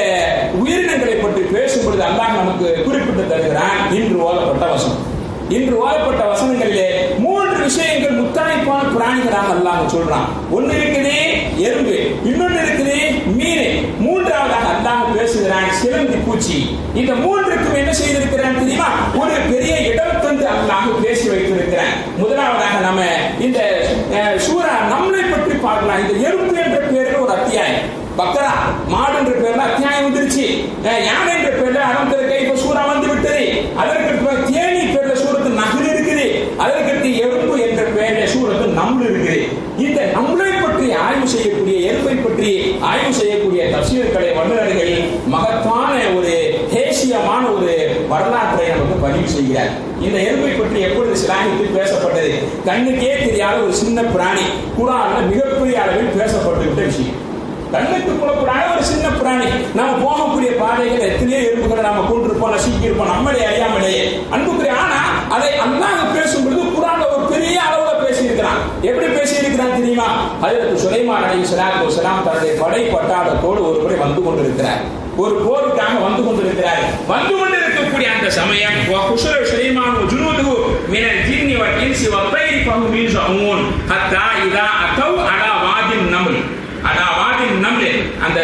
உயிரினங்களை பற்றி பேசும் பொழுது அல்லாஹ் நமக்கு குறிப்பிட்டு தருகிறான். இன்று ஓதப்பட்ட வசனங்களிலே 3 விஷயங்கள் முத்தாய்ப்பான பிராணிகளாக அல்லாஹ் சொல்றான். ஒன்னு இருக்குது எறும்பு, இன்னொன்னு இருக்குது மீன், மூன்றாவதாக அல்லாஹ் பேசுகிறான் சிலந்தி பூச்சி. இந்த 3க்கும் என்ன செய்திருக்கிறான் தெரியுமா, ஒரு பெரிய இடம் தந்து அல்லாஹ் பேசி வைத்திருக்கிறான். முதலாவதாக நம்ம இந்த சூரா நம்லை பற்றி பார்க்கலாம். இந்த எறும்பு என்ற பெயரில் ஒரு அத்தியாயம், பக்ரா மாடு என்ற பேர்ல அத்தியாயம் வந்துருச்சு. யானை என்ற பேர்ல அறம் கைஃப சூரா வந்து விட்டது. அதற்கு தேனி பேர்ல சூரத்து நஹ்ல் இருக்குது. அதற்கு எறும்பு என்ற பெயர்ல சூரத்து நம்ல் இருக்குது. இந்த நம்லை பற்றி ஆய்வு செய்யக்கூடிய, எறும்பை பற்றி ஆய்வு செய்யக்கூடிய தஃசீர் கலை வல்லுநர்கள் மகத்தான ஒரு தேசியமான ஒரு வரலாற்றை நமக்கு பதிவு செய்கிறார். இந்த எறும்பை பற்றி எப்பொழுது இஸ்லாமியத்தில் பேசப்பட்டது? கண்ணுக்கே தெரியாத ஒரு சின்ன பிராணி குர்ஆன்ல மிகப்பெரிய அளவில் பேசப்பட்டுவிட்ட விஷயம். கண்ணுக்கு புலப்படாத ஒரு சின்ன பிராணி. நாம போகக்கூடிய பாதைகள் எத்தனையோ எறும்புகளை நாம கொண்டிருப்போம், நசுக்கி இருப்போம், நம்மளே அறியாமலேயே. அன்புக்குரிய, ஆனா அதை அல்லாஹ் பேசும் பொழுது குர்ஆன்ல ஒரு பெரிய அளவுல பேசியிருக்கிறான். எப்படி பேசியிருக்கிறான் தெரியுமா? ஹஜ்ரத் சுலைமான் அலைஹிஸ்ஸலாத்து வஸலாம் தன்னுடைய படை பட்டாளத்தோடு ஒரு முறை வந்து கொண்டிருக்கிறார். ஒரு போருக்காக வந்து கொண்டிருக்கிறார். வந்து கொண்டிருக்கக்கூடிய அந்த சமயம் வஹுஷர சுலைமான் ஜுனூதுஹு மினல் ஜின்னி வல் இன்சி வத் தைரி ஃபஹும் யூஸூன் ஹத்தா இதா அதவ் அலா வாதின் நம்ல். அந்த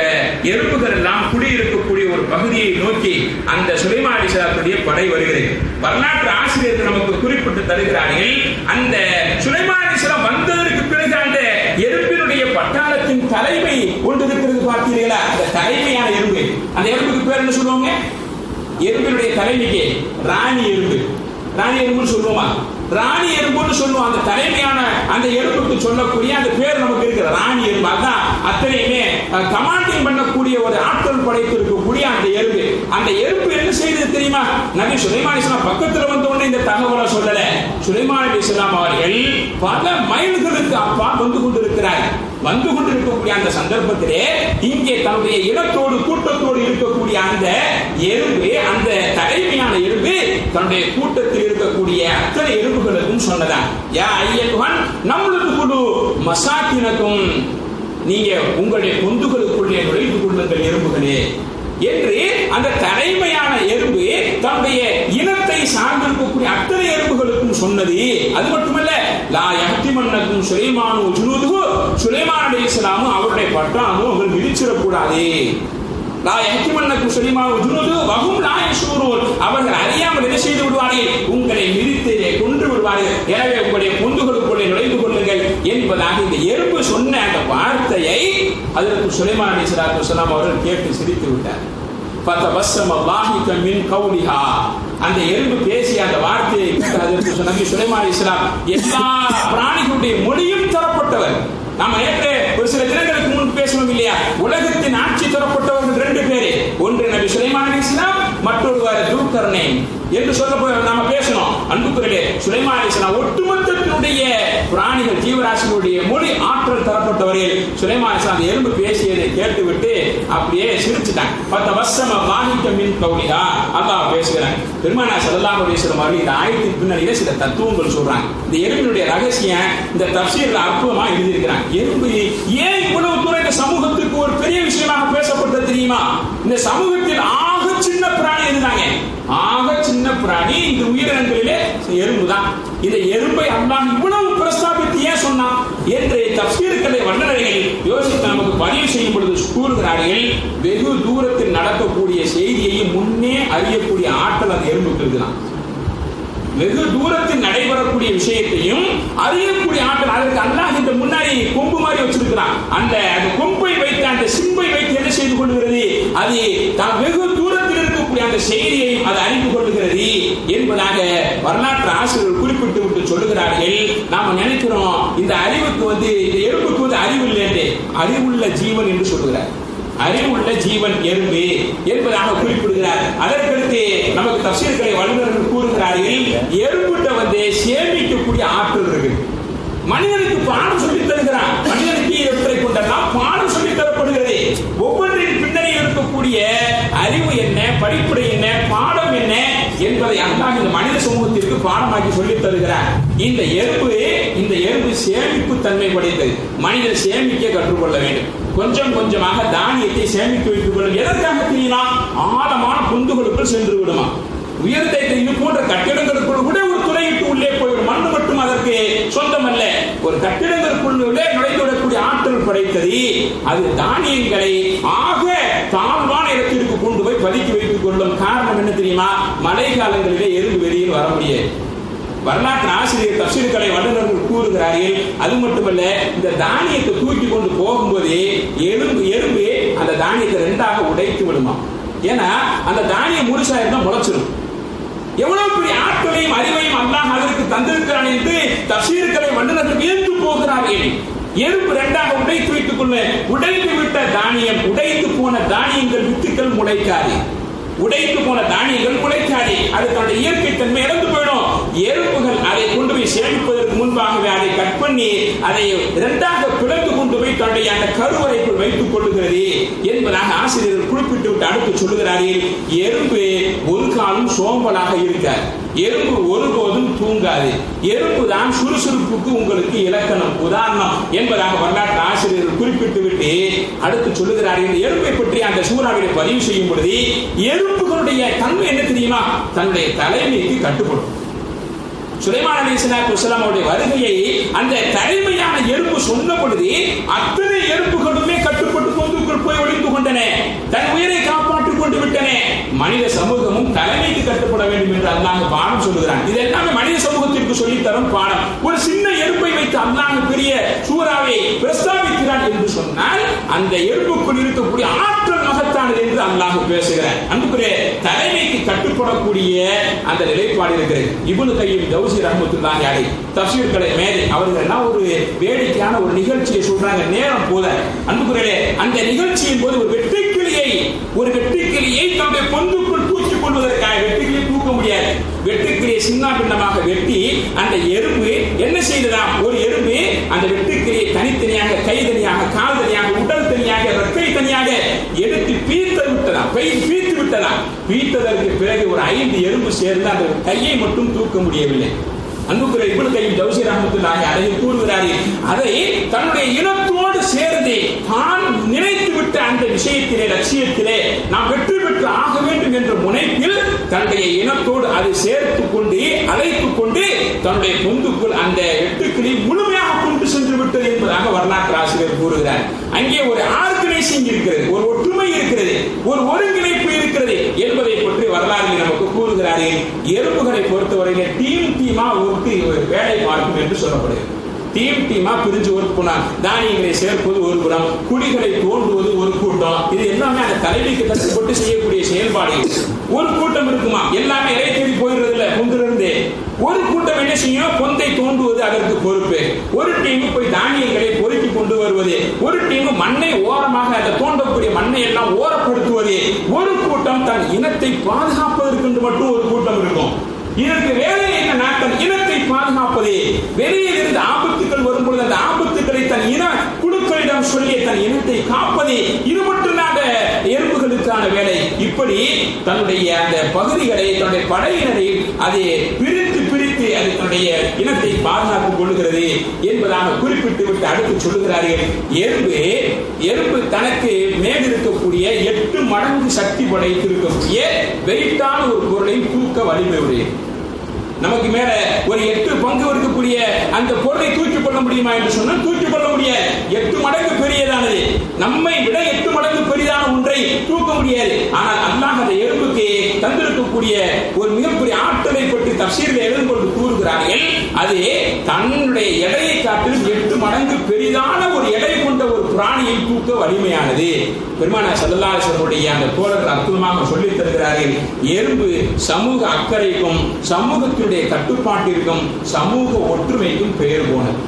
எறும்புகள் எல்லாம் குடியிருக்கக்கூடிய ஒரு பகுதியை நோக்கி அந்த சுலைமான் அலைஹிஸ்ஸலாத்துடைய படை வருகிறது. வரலாற்று ஆசிரியர்கள் நமக்கு குறிப்பிட்டு தருகிறார்கள், அந்த சுலைமான் அலைஹிஸ்ஸலாம் வந்ததற்கு பிறகு அந்த எறும்பினுடைய பட்டாளத்தின் தலைமை ஒன்று இருக்கிறது பார்த்தீர்களா? அந்த தலைமையான எறும்பு, அந்த எறும்புக்கு பேர் என்ன சொல்லுவாங்க? எறும்பினுடைய தலைமைக்கு ராணி எறும்பு. ராணி எறும்புன்னு சொல்லுவோமா? ராணி எறும்புன்னு சொல்லுவோம். அந்த தலைமையான அந்த எறும்புக்கு சொல்லக்கூடிய அந்த பேர் நமக்கு இருக்கிற ராணி எறும்பு. அதான் அத்தனையுமே கமாண்டிங் பண்ணக்கூடிய ஒரு ஆற்றல் படைத்து இருக்கக்கூடிய அந்த எறும்பு. அந்த எறும்பு என்ன செய்தது தெரியுமா? நபி சுலைமான் அலைஹிஸ்ஸலாம் பக்கத்துல வந்த உடனே இந்த தகவலை சொல்லல. சுலைமான் அலைஹிஸ்ஸலாம் அவர்கள் பல மைல்களுக்கு அப்பால் வந்து கொண்டிருக்கிறார். வந்து கொண்டிருக்கக்கூடிய அந்த சந்தர்ப்பத்திலே இங்கே தன்னுடைய இனத்தோடு கூட்டத்தோடு இருக்கக்கூடிய அந்த எறும்பு, அந்த தலைமையான எறும்பு தன்னுடைய கூட்டத்தில் இருக்கக்கூடிய அத்தனை எறும்புகளுக்கும் சொன்னதான், யா ஐயத்துஹன் நம்மளுக்கு குழு மசாக்கினக்கும், நீங்க உங்களுடைய பொந்துகளுக்குள்ளே நுழைந்து கொள்ளுங்கள் எறும்புகளே என்று அந்த தலைமையான எறும்பு தன்னுடைய இனத்தை சார்ந்திருக்கக்கூடிய அத்தனை எறும்புகளுக்கும் சொன்னது. அது மட்டுமல்ல, லா யஹ்திமன்னக்கும் சுலைமானு ஜுனூதுஹு, சுலைமான் அலைஹிஸ்ஸலாம் அவருடைய பட்டாளமும் அவர்கள் மிதிச்சிடக்கூடாது. லா யஹ்திமன்னக்கும் சுலைமானு ஜுனூதுஹு வஹும் லா யஷ்ஊரூன், அவர்கள் அறியாமல் என்ன செய்து விடுவார்கள்? உங்களை மிதித்து கொன்று விடுவார்கள். எனவே உங்களுடைய பொந்துகளுக்குள்ளே நுழைந்து கொள்ளுங்கள் என்பதாக இந்த எறும்பு சொன்ன அந்த வார்த்தையை ஹஜ்ரத் சுலைமான் அலைஹிஸ்ஸலாத்து வஸலாம் அவர்கள் கேட்டு சிரித்து விட்டார். ஃபதபஸ்ஸம லாஹிக மின் கௌலிஹா, அந்த எறும்பு பேசிய அந்த வார்த்தையை ஹஜ்ரத் நபி சுலைமான் அலைஹிஸ்ஸலாம் எல்லா பிராணிகளுடைய மொழியும் தரப்பட்டவர். நாம நேற்று ஒரு சில தினங்களுக்கு முன் பேசணும் இல்லையா? உலகத்தின் ஆட்சி தரப்பட்டவர்கள் 2 பேரு. ஒன்று நபி சுலைமான் அலைஹிஸ்ஸலாம், மற்றொருவர் துல்கர்னைன் என்று சொல்ல நாம பேசணும். அன்புக்குரியவர்களே, சுலைமான் அலைஹிஸ்ஸலாம் ஒட்டுமொத்தத்தினுடைய பிராணிகள் ஜீவராசிகளுடைய மொழி ஆற்றல் தரப்பட்டவர்கள். சுலைமான் அலைஹிஸ்ஸலாம் அந்த எறும்பு பேசியதை கேட்டுவிட்டு அப்படியே சிரிச்சுட்டாங்க. ஃபதபஸ்ஸம லாஹிக மின் கௌலிஹா, அல்லாஹ் பேசுகிறாங்க. பெருமானார் ஸல்லல்லாஹு அலைஹி வஸல்லம் அவர்கள் இந்த ஆயத்தின் பின்னணியில சில தத்துவங்கள் சொல்றாங்க. இந்த எறும்பினுடைய ரகசியம் இந்த தஃப்சீர்ல அற்புதமா எழுதியிருக்கிறாங்க. எறும்பு ஏன் இவ்வளவு தூரம் இந்த சமூகத்துக்கு ஒரு பெரிய விஷயமாக பேசப்பட்டது தெரியுமா? இந்த சமூகத்தில் ஆக சின்ன பிராணி இருந்தாங்க. ஆக சின்ன பிராணி இந்த உயிரினங்களிலே எறும்பு தான். இந்த எறும்பை அல்லாஹ் இவ்வளவு பிரஸ்தாபித்து ஏன் சொன்னான் என்று தஃப்சீர்களை வல்லுநர்கள் யோசித்து நமக்கு பதிவு செய்யும் பொழுது கூறுகிறார்கள், வெகு தூரத்தில் நடக்கக்கூடிய செய்தியையும் முன்னே அறியக்கூடிய ஆற்றல் அந்த எறும்புக்கு இருக்குதான். வெகு தூரத்தில் நடைபெறக்கூடிய விஷயத்தையும் அறியக்கூடிய ஆற்றல் அதற்கு அல்லாஹ் இந்த முன்னாடி கொம்பு மாதிரி வச்சிருக்கிறான். அந்த கொம்பை வைத்து அந்த சிம்பை வைத்து என்ன செய்து கொள்கிறது? அது தான் வெகு தூரத்தில் இருக்கக்கூடிய அந்த செய்தியையும் அது அறிந்து கொள்கிறது என்பதாக வரலாற்று ஆசிரியர்கள் குறிப்பிட்டு விட்டு சொல்லுகிறார்கள். நாம நினைக்கிறோம் இந்த அறிவுக்கு இந்த எறும்புக்கு அறிவு இல்லை என்று. அறிவுள்ள ஜீவன் என்று சொல்லுகிறார். அறிவுள்ள ஜீவன் எறும்பு என்பதாக குறிப்பிடுகிறார். அதற்கடுத்து நமக்கு தஃப்சீர்களை வல்லுநர்கள் கூறுகிறார்கள், எறும்புட்ட சேமிக்கக்கூடிய ஆற்றல் இருக்கு. மனிதனுக்கு பாடம் சொல்லித் தருகிறான். மனிதனுக்கு இவற்றை கொண்டெல்லாம் பாடம் சொல்லித் தரப்படுகிறது. ஒவ்வொன்றின் பின்னணியில் இருக்கக்கூடிய அறிவு என்ன, படிப்புரை என்ன, பாடம் என்ன என்பதை அல்லாஹ் இந்த மனித சமூகத்திற்கு பாடமாக்கி சொல்லித் தருகிறார். இந்த எறும்பு சேமிப்பு தன்மை படைத்தது. மனிதர் சேமிக்க கற்றுக்கொள்ள வேண்டும். கொஞ்சம் கொஞ்சமாக தானியத்தை சேமித்து வைத்துக் கொள்ளும். எதற்காக தெரியுமா? ஆழமான பொந்துகளுக்குள் சென்று விடுமா. உயர்ந்த இது போன்ற கட்டிடங்களுக்குள் கூட ஒரு துளையிட்டு உள்ளே போய்விடும். மண்ணு மட்டும் அதற்கு சொந்தம் அல்ல. ஒரு கட்டிடங்களுக்குள்ளே நுழைந்துவிடக்கூடிய ஆற்றல் படைத்தது. அது தானியங்களை ஆக தாழ்வான இடத்திற்கு கொண்டு போய் பதுக்கி வைத்துக் கொள்ளும். காரணம் என்ன தெரியுமா? மழை காலங்களிலே எறும்பு வெளியில் வர முடியாது. வரலாற்று ஆசிரியர் தஃப்சீர்களை வல்லுநர்கள் கூறுகிறார்கள். அது மட்டுமல்ல, இந்த தானியத்தை தூக்கி கொண்டு போகும்போது எறும்பு அந்த தானியத்தை 2ஆக உடைத்து விடுமா. ஏன்னா அந்த தானியம் முழுசா இருந்தா முளைச்சிடும். எவ்வளவு பெரிய ஆற்றலையும் அறிவையும் அல்லாஹ் அதற்கு தந்திருக்கிறான் என்று தஃப்சீர்களை வல்லுநர்கள் வியந்து போகிறார்கள். எறும்பு 2ஆக உடைத்து வைத்துக் கொள்ள, உடைத்து விட்ட தானியம், உடைத்து போன தானியங்கள் வித்துக்கள் முளைக்காது. உடைத்து போன தானியங்கள் முளைக்காது, அது தன்னுடைய இயற்கை தன்மை இழந்து போயிடும். எறும்புகள் அதை கொண்டு போய் சேமிப்பதற்கு முன்பாகவே அதை கட் பண்ணி அதை இரண்டாக பிளந்து கொண்டு போய் தன்னுடைய அந்த கருவறைக்குள் வைத்துக் கொள்ளுகிறது என்பதாக ஆசிரியர்கள் குறிப்பிட்டு விட்டு அடுத்து சொல்லுகிறார்கள். எறும்பு ஒரு காலம் சோம்பலாக இருக்காது, எறும்பு ஒருபோதும் தூங்காது, எறும்பு தான் சுறுசுறுப்புக்கு உங்களுக்கு இலக்கணம் உதாரணம் என்பதாக வரலாற்று ஆசிரியர்கள் குறிப்பிட்டு விட்டு அடுத்து சொல்லுகிறார்கள். எறும்பை பற்றி அந்த சூறாவிலே பதிவு செய்யும் பொழுது எறும்புகளுடைய தன்மை என்ன தெரியுமா? தன்னுடைய தலைமைக்கு கட்டுப்படும். சுலைமான் அலைஹிஸ்ஸலாத்து வஸ்ஸலாம் அவருடைய வருகையை அந்த தலைமையான எறும்பு சொன்ன பொழுது அத்தனை எறும்புகளுமே கட்டுப்பட்டு பொந்துக்குள் போய் ஒளிந்து கொண்டன, தன் உயிரை காப்பாற்றிக் கொண்டு விட்டன. மனித சமூகமும் தலைமைக்கு கட்டுப்பட வேண்டும் என்று அல்லாஹ் பாடம் சொல்லுகிறான். இது எல்லாமே மனித சமூகத்திற்கு சொல்லித்தரும் பாடம். ஒரு சின்ன எறும்பை வைத்து அல்லாஹ் பெரிய சூறாவை பிரஸ்தாபிக்கிறான் என்று சொன்னால் அந்த எறும்புக்குள் இருக்கக்கூடிய ஆற்றல் மகத்தானது என்று அல்லாஹ் பேசுகிறார். அன்புக்குரிய தலைமைக்கு கட்டுப்படக்கூடிய அந்த நிலைப்பாடு இருக்கிறது. இப்னு கையிம் ஜௌஸி ரஹ்மத்துல்லாஹி அலைஹி தஃப்சீர்களை மேதை அவர்கள் எல்லாம் ஒரு வேடிக்கையான ஒரு நிகழ்ச்சியை சொல்றாங்க. நேரம் போல அன்புக்குரிய அந்த நிகழ்ச்சியின் போது ஒரு வெட்டுக்கிளியை தன்னுடைய பொந்துக்குள் தூக்கிக் கொள்வதற்காக, வெட்டுக்கிளியை தூக்க முடியாது, வெட்டுக்கிளியை சின்ன பின்னமாக வெட்டி அந்த எறும்பு என்ன செய்ததாம்? ஒரு எறும்பு அந்த வெட்டுக்கிளியை தனித்தனியாக, கை தனியாக, கால் தனியாக, உடல் தனியாக, ரெக்கை தனியாக எடுத்து பீத்து விட்டதாம். பீத்ததற்கு பிறகு ஒரு 5 எறும்பு சேர்ந்து அந்த கையை மட்டும் தூக்க முடியவில்லை. அன்புக்குரிய இப்னு கையிம் ஜௌஸி ரஹ்மத்துல்லாஹி அலைஹி கூறுகிறார்கள், அதை தன்னுடைய இனத்தோடு சேர்ந்து தான் நினைத்துவிட்ட அந்த விஷயத்திலே, லட்சியத்திலே நாம் வெற்றி பெற்று ஆக வேண்டும் என்ற முனைப்பில் தன்னுடைய இனத்தோடு அதை சேர்த்துக் கொண்டு அழைத்துக் கொண்டு தன்னுடைய பொந்துக்குள் அந்த வெட்டுக்கிளி முழுமையாக கொண்டு சென்று விட்டது என்பதாக வரலாற்று ஆசிரியர் கூறுகிறார். அங்கே ஒரு ஆர்கனைசிங் இருக்கிறது, ஒரு ஒற்றுமை இருக்கிறது, ஒரு ஒருங்கிணைப்பு இருக்கிறது என்பதை பற்றி வரலாறு நமக்கு கூறுகிறார்கள். எறும்புகளை பொறுத்தவரையிலே டீமா வேலை பார்க்கும் என்று சொல்லப்படுகிறது. டீமா பிரிஞ்சு ஒர்க் பண்ணா, தானியங்களை சேர்ப்பது ஒரு புறம், குடிகளை தோண்டுவது ஒரு கூட்டம். இது எல்லாமே அந்த தலைமைக்கு கட்டுப்பட்டு செய்யக்கூடிய செயல்பாடு. ஒரு கூட்டம் இருக்குமா, எல்லாமே இறை தேடி போயிடுறது இல்ல, பொந்திலிருந்து ஒரு கூட்டம் என்ன செய்யும்? பொந்தை தோண்டுவது அதற்கு பொறுப்பு. ஒரு டீம் போய் தானியங்களை பொறுக்கி கொண்டு வருவது, ஒரு டீம் மண்ணை ஓரமாக அந்த தோண்டக்கூடிய மண்ணை எல்லாம் ஓரப்படுத்துவது, ஒரு கூட்டம் தன் இனத்தை பாதுகாப்பதற்கு மட்டும் ஒரு கூட்டம் இருக்கும். இதற்கு வேலை என்னன்னா தன் இனத்தை பாதுகாப்பது, வெளியில் இருந்து ஆபத்துக்கள் வரும்பொழுது அந்த ஆபத்துக்களை தன் இன குழுக்களிடம் சொல்லி தன் இனத்தை காப்பது, இது மட்டும்தான் அந்த எறும்புகளுக்கான வேலை. இப்படி தன்னுடைய அந்த பகுதிகளை, தன்னுடைய படையினரை அதை பிரித்து அது தன்னுடைய இனத்தை பாதுகாத்துக் கொள்ளுகிறது என்பதாக குறிப்பிட்டு விட்டு அடுத்து சொல்லுகிறார்கள். எறும்பு தனக்கு மேல் இருக்கக்கூடிய 8 மடங்கு சக்தி படைத்திருக்கக்கூடிய வெயிட்டான ஒரு பொருளை தூக்க வலிமை உடையது. நமக்கு மேல ஒரு 8 பங்கு இருக்கக்கூடிய அந்த பொருளை தூக்கிக் கொள்ள முடியுமா என்று சொன்னால் தூக்கிக் கொள்ள முடியாது. 8 மடங்கு பெரியதானது, நம்மை விட 8 மடங்கு பெரிதான ஒன்றை தூக்க முடியாது. ஆனால் அல்லாஹ் அந்த எறும்புக்கு தந்திருக்கக்கூடிய ஒரு மிகப்பெரிய ஆற்றலை பற்றி தஃசீரில் எழுந்து கூறுகிறார்கள். அது தன்னுடைய எடையை காட்டிலும் 8 மடங்கு பெரிதான ஒரு எடை கொண்ட ஒரு பிராணியை தூக்க வலிமையானது. பெருமானார் ஸல்லல்லாஹு அலைஹி வஸல்லம் அந்த தோழர்கள் அற்புதமாக சொல்லித் தருகிறார்கள். எறும்பு சமூக அக்கறைக்கும், சமூகத்தினுடைய கட்டுப்பாட்டிற்கும், சமூக ஒற்றுமைக்கும் பெயர் போனது.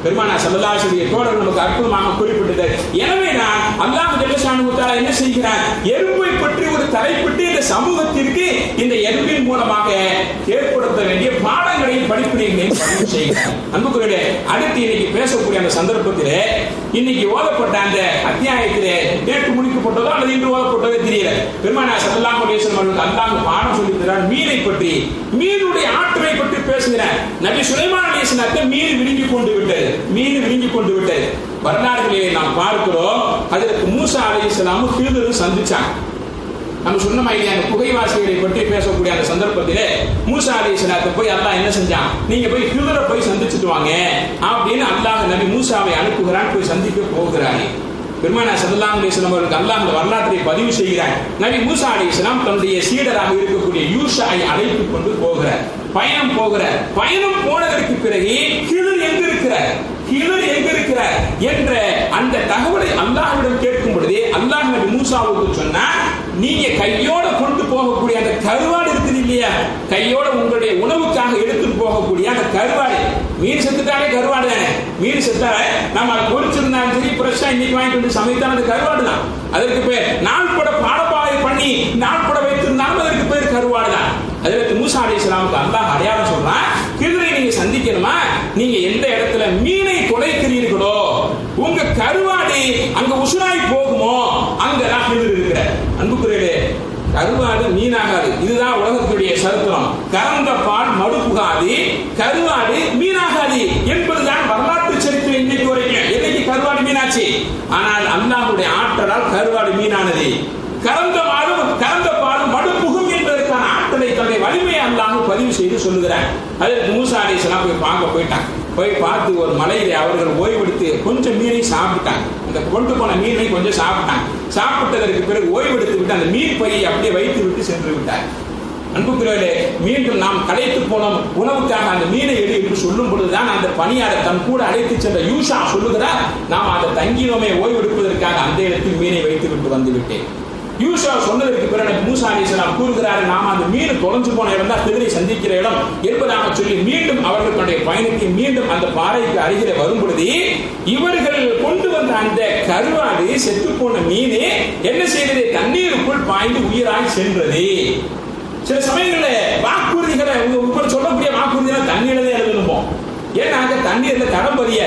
பெருமானார் ஸல்லல்லாஹு அலைஹி வஸல்லம் தோழர்கள் நமக்கு அற்புதமாக குறிப்பிட்டது. எனவே நான் அல்லாஹ் ஜல்லஷானஹு தஆலா என்ன செய்கிறார்? எறும்பை பற்றி ஒரு தலைப்பிட்டு இந்த சமூகத்திற்கு இந்த எறும்பின் மூலமாக ஏற்படுத்த வேண்டிய பாடங்களையும் படிப்பினைகளையும் பதிவு செய்கிறார். அன்புக்குரியவர்களே, அடுத்து இன்னைக்கு பேசக்கூடிய அந்த சந்தர்ப்பத்தில் இன்னைக்கு ஓதப்பட்ட அந்த அத்தியாயத்திலே நேற்று முடிக்கப்பட்டதோ அல்லது இன்று ஓதப்பட்டதோ தெரியல. பெருமானார் ஸல்லல்லாஹு அலைஹி வஸல்லம் அவர்கள் அல்லாஹ் பாடம் சொல்லித்தரார். மீனை பற்றி, மீனுடைய ஆற்றலை பற்றி பேசுகிறார். நபி சுலைமான் அலைஹிஸ்ஸலாத்தை மீன் விழுங்கிக் கொண்டு விட்டது. வரலாறுகளிலே நாம் பார்க்கிறோம். ஹஜ்ரத் மூசா அலைஹிஸ்ஸலாமும் ஹிதரும் சந்திச்சாங்க. நம்ம சொன்ன மாதிரி அந்த புகைவாசிகளை பற்றி பேசக்கூடிய அந்த சந்தர்ப்பத்திலே மூசா அலைஹிஸ்ஸலாத்தை போய் அல்லாஹ் என்ன செஞ்சான்? நீங்க போய் ஹிதரை போய் சந்திச்சுட்டு வாங்க அப்படின்னு அல்லாஹ் நபி மூசாவை அனுப்புகிறான். போய் சந்திக்க போகிறாரு. பெருமானார் ஸல்லல்லாஹு அலைஹி வஸல்லம் அவர்கள் அல்லாஹ் அந்த வரலாற்றை பதிவு செய்கிறார். நபி மூசா அலைஹிஸ்ஸலாம் தன்னுடைய சீடராக இருக்கக்கூடிய யூஷாவை அழைத்துக் கொண்டு போகிறார். பயணம் போனதற்கு பிறகு ஹிதர் எங்க இருக்கிறார் என்ற அந்த தகவலை அல்லாஹ்விடம் கேட்கும் பொழுது அல்லாஹ் நபி மூசாவுக்கு சொன்னார், நீங்க கையோட கொண்டு போகக்கூடிய அந்த கருவாடு இருக்குது இல்லையா, கையோட உங்களுடைய உணவுக்காக எடுத்துட்டு போகக்கூடிய அந்த கருவாடு, மீன் செத்துட்டாலே கருவாடு தானே, மீன் செத்தாலே நம்ம அதை பொறிச்சிருந்தாலும் சரி, ஃப்ரெஷ்ஷா இன்னைக்கு வாங்கிட்டு வந்து சமைத்தால் அந்த கருவாடு தான். அதற்கு பேர் நாள்பட பாடப்பாய மாதிரி பண்ணி நாட்பட வைத்திருந்தாலும் அதற்கு பேர் கருவாடு தான். ஹஜ்ரத் மூசா அலைஹிஸ்ஸலாமுக்கு அல்லாஹ் அடையாளம் சொல்றான், கிதிரை நீங்க சந்திக்கணுமா, நீங்க எந்த இடத்துல மீனை தொலைக்கிறீர்களோ உங்க கருவாடு அங்க உசுராய் போகுமோ அங்கதான் கிதிர் இருக்கிற. அன்புக்குரியவர்களே, கருவாடு மீனாகாது. இதுதான் உலகத்துடைய சரித்திரம். கறந்த பால் மடு புகாது, கருவாடு மீனாகாது என்பதுதான் வரலாற்று சரித்திரம் இன்னைக்கு வரைக்கும். எதைக்கு கருவாடு மீனாச்சு? ஆனால் அல்லாஹ்வுடைய ஆற்றலால் கருவாடு மீனானது. கறந்த பாலும் மடு புகும் என்பதற்கான ஆற்றலை தன்னுடைய வலிமையை அல்லாஹ் பதிவு செய்து சொல்லுகிறார். அதற்கு மூசா அலைஹிஸ்ஸலாம் போய் பார்க்க போயிட்டாங்க. போய் பார்த்து ஒரு மலையிலே அவர்கள் ஓய்வெடுத்து கொஞ்சம் மீனை சாப்பிட்டாங்க. அந்த கொண்டு போன மீனை கொஞ்சம் சாப்பிட்டாங்க. சாப்பிட்டதற்கு பிறகு ஓய்வெடுத்து விட்டு அந்த மீன் பையை அப்படியே வைத்து விட்டு சென்று விட்டார். அன்புக்குரியவர்களே, மீண்டும் நாம் களைத்து போனோம், உணவுக்காக அந்த மீனை எடு என்று சொல்லும் பொழுதுதான் அந்த பணியாளர் தன் கூட அழைத்து சென்ற யூஷா சொல்லுகிறார், நாம் அந்த தங்கினோமே ஓய்வெடுப்பதற்காக அந்த இடத்தில் மீனை வைத்து விட்டு வந்து விட்டேன். யூஷா சொன்னதற்கு பிறகு மூசா அலைஹிஸ்ஸலாம் கூறுகிறார், நாம் அந்த மீன் தொலைஞ்சு போன இடம் தான் கிதிரை சந்திக்கிற இடம் என்பதாக சொல்லி மீண்டும் அவர்கள் தன்னுடைய பயணத்தை மீண்டும் அந்த பாறைக்கு அருகிலே வரும் பொழுது இவர்கள் கொண்டு வந்த அந்த கருவாடு செத்து போன மீன் என்ன செய்தது? தண்ணீருக்குள் பாய்ந்து உயிராய் சென்றது. சில சமயங்களில் வாக்குறுதிகளை சொல்லக்கூடிய வாக்குறுதிகளை தண்ணீர்ல தான் எழுதணும். ஏன்னா தண்ணீர்ல தடம் பதிய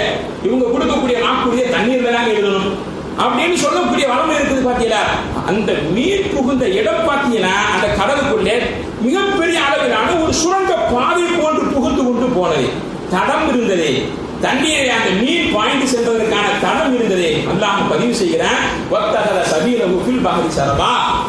இவங்க கொடுக்கக்கூடிய வாக்குறுதியை தண்ணீர்ல தான் எழுதணும் அப்படின்னு சொல்லக்கூடிய வளமை இருக்குது. பாத்தீங்களா, அந்த மீன் புகுந்த இடம் பாத்தீங்கன்னா அந்த கடலுக்குள்ளே மிகப்பெரிய அளவிலான ஒரு சுரங்க பாதை போன்று புகுந்து கொண்டு போனது. தடம் இருந்தது, தண்ணீரை அந்த மீன் பாய்ந்து சென்றதற்கான தடம் இருந்தது. அல்லாஹ் பதிவு செய்கிறான்,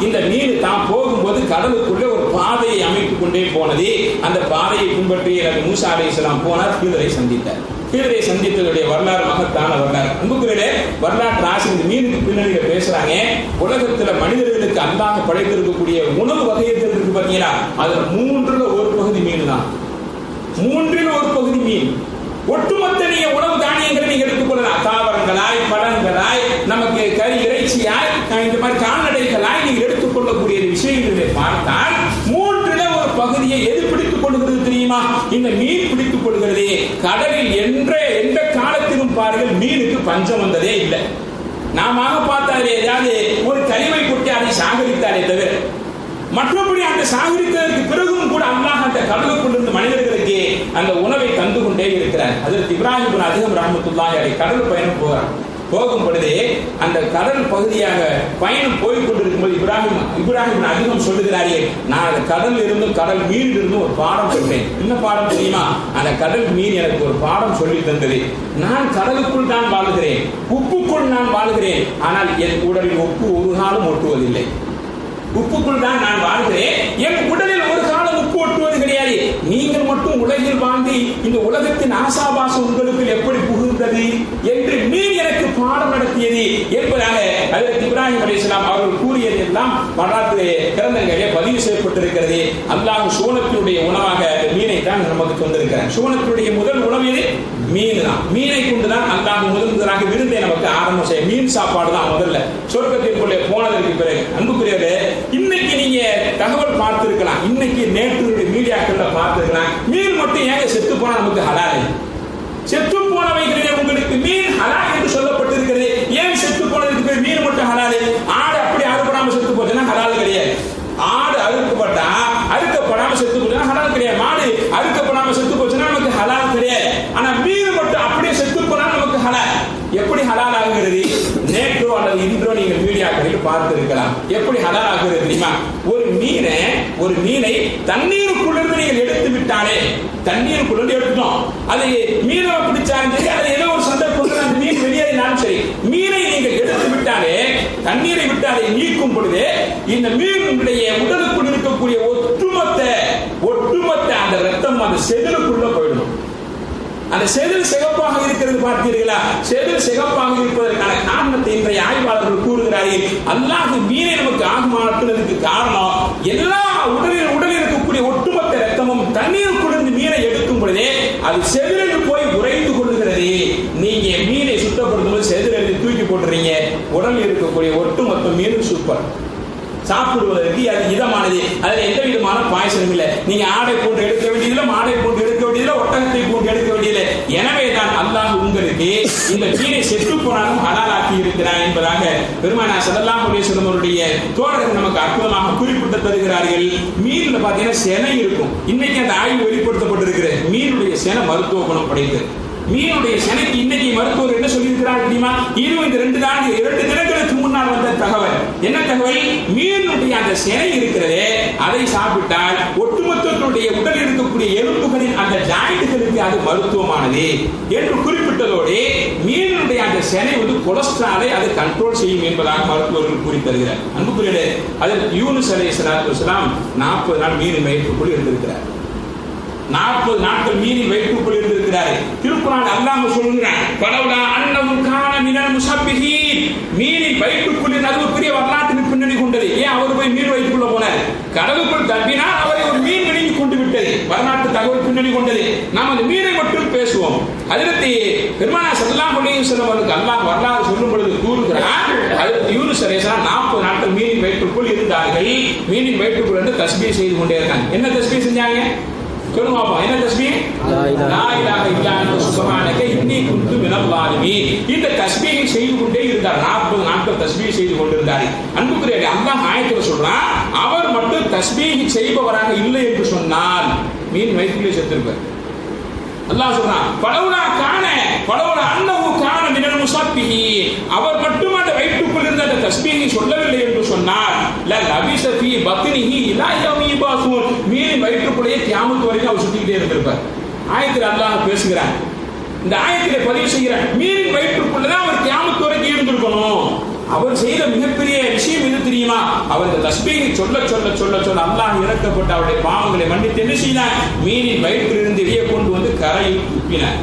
இந்த மீன் தான் போகும்போது கடலுக்குள்ளே ஒரு பாதையை அமைத்துக் கொண்டே போனது. அந்த பாதையை பின்பற்றி மூசா அலைஹிஸ்ஸலாம் போனார், கிதிரை சந்தித்தார். கிதிரை சந்தித்ததுடைய வரலாறு மகத்தான வரலாறு. அன்புக்குரியவர்களே, வரலாற்று ஆசிரியர் மீனுக்கு பின்னணியில பேசுறாங்க. உலகத்துல மனிதர்களுக்கு அல்லாஹ் படைத்திருக்கக்கூடிய உணவு வகைகள் இருக்கு பாத்தீங்களா, அதுல 1/3 மீன் தான். 1/3 மீன். ஒட்டுமொத்த நீங்க உணவு தானியங்களை நீங்க எடுத்துக்கொள்ளலாம். தாவரங்களாய், பழங்களாய், நமக்கு கறி இறைச்சியாய், இந்த மாதிரி கால்நடைகளாய் நீங்க எடுத்துக்கொள்ளக்கூடிய விஷயங்களை பார்த்தால் 1/3 எது பிடித்துக் கொள்கிறது தெரியுமா? இந்த மீன் பிடித்துக் கொள்கிறதே. கடலில் எந்த காலத்திலும் பாருங்கள் மீனுக்கு பஞ்சம் வந்ததே இல்லை. நாம பார்த்தாலே ஏதாவது ஒரு கழிவை கொட்டி அதை சாகரித்தாலே தவிர மற்றபடி அந்த சாகரித்ததற்கு பிறகும் கூட அல்லாஹ் அந்த கடலுக்குள்ளிருந்து மனிதர்களுக்கு அந்த உணவை தந்து கொண்டே இருக்கிறார். அதற்கு இப்ராஹிம் இப்னு அதிகம் ரஹ்மத்துல்லாஹி அலைஹி கடல் பயணம் போகிறார். போகும் பொழுதே அந்த கடல் பகுதியாக பயணம் போய் கொண்டிருக்கும் போது இப்ராஹிம் அதிகம் சொல்லுகிறாரே, நான் அந்த கடல் இருந்தும் கடல் மீன் இருந்தும் ஒரு பாடம் சொல்றேன். என்ன பாடம் தெரியுமா? அந்த கடல் மீன் எனக்கு ஒரு பாடம் சொல்லி தந்தது. நான் கடலுக்குள் தான் வாழ்கிறேன், உப்புக்குள் நான் வாழ்கிறேன், ஆனால் என் உடலில் உப்பு ஒரு காலம் ஒட்டுவதில்லை. உப்புக்குள் தான் நான் வாழ்கிறேன், என் உடலில் ஒரு காலம் உப்பு ஒட்டுவது கிடையாது. நீங்கள் மட்டும் உலகில் வாழ்ந்து இந்த உலகத்தின் ஆசாபாசம் உங்களுக்கு எப்படி புகுந்தது என்று மீன் எனக்கு பாடம் நடத்தியது என்பதாக அதற்கு இப்ராஹிம் அலைஹிஸ்ஸலாம் அவர்கள் கூறியது எல்லாம் வரலாற்று கிரந்தங்களிலே பதிவு செய்யப்பட்டிருக்கிறது. அல்லாஹ் சோனத்தினுடைய உணவாக மீனை தான் நமக்கு தந்திருக்கிறார். சோனத்தினுடைய முதல் உணவு எது? மீன் தான். மீனை கொண்டுதான் அல்லாஹ் முதலாக விருந்தை நமக்கு ஆரம்பம் செய்ய. மீன் சாப்பாடு தான் முதல்ல சொர்க்கத்திற்குள்ளே போனதற்கு பிறகு. அன்புக்குரியவரே, இன்னைக்கு நீங்க தகவல் பார்த்திருக்கலாம், இன்னைக்கு நேற்று மீடியாக்கள்ல பார்த்திருக்கலாம், மீன் மட்டும் ஏங்க செத்து போனா நமக்கு ஹலால்? செத்து போனவைகளிலே உங்களுக்கு மீன் ஹலால் என்று சொல்லப்பட்டிருக்கிறது. ஏன் செத்து போனதுக்கு பேர் மீன் மட்டும் ஹலால்? ஆடு அப்படி அறுபடாம செத்து போச்சுன்னா ஹலால் கிடையாது. ஆடு அறுக்கப்படாம செத்து போச்சுன்னா ஹலால் கிடையாது. மாடு அறுக்கப்படாம செத்து போச்சுன்னா நமக்கு ஹலால் கிடையாது. ஆனா மீன் மட்டும் அப்படியே செத்து போனா நமக்கு ஹலால். எப்படி ஹலால் ஆகுகிறது? நேற்றோ அல்லது இன்றோ நீங்கள் மீடியாக்களில் பார்த்திருக்கலாம். எப்படி ஹலால் ஆகுகிறது தெரியுமா? ஒரு மீனை தண்ணீருக்குள்ளிருந்து நீங்கள் எடுத்து விட்டாலே, தண்ணீருக்குள்ளிருந்து எடுத்துட்டோம், அதை மீனை பிடிச்சாலும் சரி, அதை ஏதோ ஒரு சந்தர்ப்பத்தில் அந்த மீன் வெளியேறினாலும் சரி, மீனை நீங்கள் எடுத்து விட்டாலே, தண்ணீரை விட்டு அதை நீக்கும் பொழுது இந்த மீனுடைய உடலுக்குள் இருக்கக்கூடிய ஒட்டுமொத்த அந்த ரத்தம் அந்த செதிலுக்குள்ள போயிடும். அந்த செதில் சிகப்பாக இருக்கிறது பார்த்தீர்களா? செதில் சிகப்பாக இருப்பதற்கான காரணத்தை இன்றைய ஆய்வாளர்கள் கூறுகிறார்கள். அல்லாஹ் மீனை நமக்கு ஆகுமானதுக்கு காரணம் எல்லா உடலில் இருக்கக்கூடிய ஒட்டுமொத்த ரத்தமும் தண்ணீருக்குள்ளிருந்து மீனை எடுக்கும் பொழுதே அது செதிலில் போய் உறைந்து கொள்ளுகிறது. நீங்க மீனை சுத்தப்படுத்தும் போது செதிலில் தூக்கி போட்டுறீங்க, உடலில் இருக்கக்கூடிய ஒட்டுமொத்த மீனும் சூப்பர், சாப்பிடுவதற்கு அது இதமானது. அதில் எந்த விதமான பாயசனும் இல்லை. நீங்க ஆடை போட்டு எடுக்க வேண்டியதில்லை, மாடை போட்டு எடுக்க வேண்டியதில்லை, ஒட்டகத்தை போட்டு எடுக்க வேண்டியதில்லை. எனவே தான் அல்லாஹ் உங்களுக்கு சாப்பிடுவதற்கு இந்த மீனை செத்து போனாலும் ஹலாலாக்கி இருக்கிறான் என்பதாக பெருமானார் ஸல்லல்லாஹு அலைஹி வஸல்லம் அவருடைய தோழர்கள் நமக்கு அற்புதமாக குறிப்பிட்டு தருகிறார்கள். மீன்ல பாத்தீங்கன்னா செனை இருக்கும். இன்னைக்கு அந்த ஆய்வு வெளிப்படுத்தப்பட்டிருக்கிறது. மீனுடைய செனை மருத்துவ குணம் படைத்தது. மீனுடைய செனைக்கு இன்னைக்கு மருத்துவர் என்ன சொல்லியிருக்கிறார் தெரியுமா? இதுவும் இந்த 2 தினங்களுக்கு முன்னால் வந்த தகவல். என்ன தகவல்? மீனுடைய அந்த செனை இருக்கிறதே, அதை சாப்பிட்டால் ஒட்டுமொத்தத்துடைய உடலில் இருக்கக்கூடிய எலும்புகளின் அந்த ஜாயிண்ட்களுக்கு அது மருத்துவமானது என்று குறிப்பிட்டதோடு மீனுடைய அந்த செனை கொலஸ்ட்ராலை அது கண்ட்ரோல் செய்யும் என்பதாக மருத்துவர்கள் கூறி தருகிறார். அன்புக்குரியவர்களே, அதில் யூனுஸ் அலைஹிஸ்ஸலாத்து வஸலாம் 40 நாள் மீனின் வயிற்றுக்குள் இருந்திருக்கிறார். 40 நாட்கள் மீனின் வயிற்றுக்குள் இருந்திருக்கிறார். திருக்குர்ஆன் அல்லாஹ் சொல்கிறான், "பலவுலா அன்னஹு கான மினல் முஸப்பிஹீன்." மீனின் வயிற்றுக்குள் அது ஒரு பெரிய வரலாற்று பின்னணி கொண்டது. ஏன் அவர் போய் மீன் வயிற்றுக்குள்ள போனார்? கடலுக்குள் தப்பினால் அவரை ஒரு மீன் விழுங்கி கொண்டு விட்டது. வரலாற்று தகவல் பின்னணி கொண்டது. நாம் அந்த மீனை மட்டும் பேசுவோம். ஹஜ்ரத் பெருமானார் ஸல்லல்லாஹு அலைஹி வஸல்லம் அவர்களுக்கு அல்லாஹ் வரலாறு சொல்லும் பொழுது கூறுகிறார், ஹஜ்ரத் யூனுஸ் அலைஹிஸ்ஸலாம் 40 நாட்கள் மீனின் வயிற்றுக்குள் இருந்தார்கள். மீனின் வயிற்றுக்குள் இருந்து தஸ்பீஹ் செய்து கொண்டே இருக்காங்க. என்ன தஸ்பீஹ் செஞ்சாங்க? சொல்லுங்க பாப்போம். என்ன தஸ்பீஹ்? லா இலாஹ இல்லா அன்த சுப்ஹானக இன்னி குன்து மினல் ஸாலிமீன். இந்த தஸ்பீஹை செய்து கொண்டே இருந்தார். 40 நாட்கள் தஸ்பீஹ் செய்து கொண்டிருந்தார். அன்புக்குரியவர்களே, அல்லாஹ் ஆயத்துல சொல்றான், அவர் மட்டும் தஸ்பீஹ் செய்பவராக இல்லை என்று சொன்னால் மீன் வயிற்றிலே செத்திருப்பார். அல்லாஹ் சொல்றான், "பலவுலா அன்னஹு கான மினல் முஸப்பிஹீன்." அவர் மட்டும் அந்த வயிற்றுக்குள் இருந்த அந்த தஸ்பீஹை சொல்லவில்லை என்று சொன்னால் லபிஸ ஃபீ பத்னிஹி இலா யௌமி யுபாஸூன். மீன் வயிற்றுக்குள்ளேயே கியாமத் வரைக்கும் அவர் சுத்திக்கிட்டே இருந்திருப்பார். ஆயத்தில் அல்லாஹ் பேசுகிறான். இந்த ஆயத்திலே பதிவு செய்கிறான், மீனின் வயிற்றுக்குள்ளதான் அவர் கியாமத் வரைக்கும் இருந்திருக்கணும். அவர் செய்த மிகப்பெரிய விஷயம் எது தெரியுமா? அவர் இந்த தஸ்பீஹை சொல்ல சொல்ல சொல்ல சொல்ல அல்லாஹ் இறக்கப்பட்ட அவருடைய பாவங்களை மன்னித்து என்ன செய்தார்? மீனின் வயிற்றிலிருந்து வெளியே கொண்டு வந்து கரையில் துப்பினார்.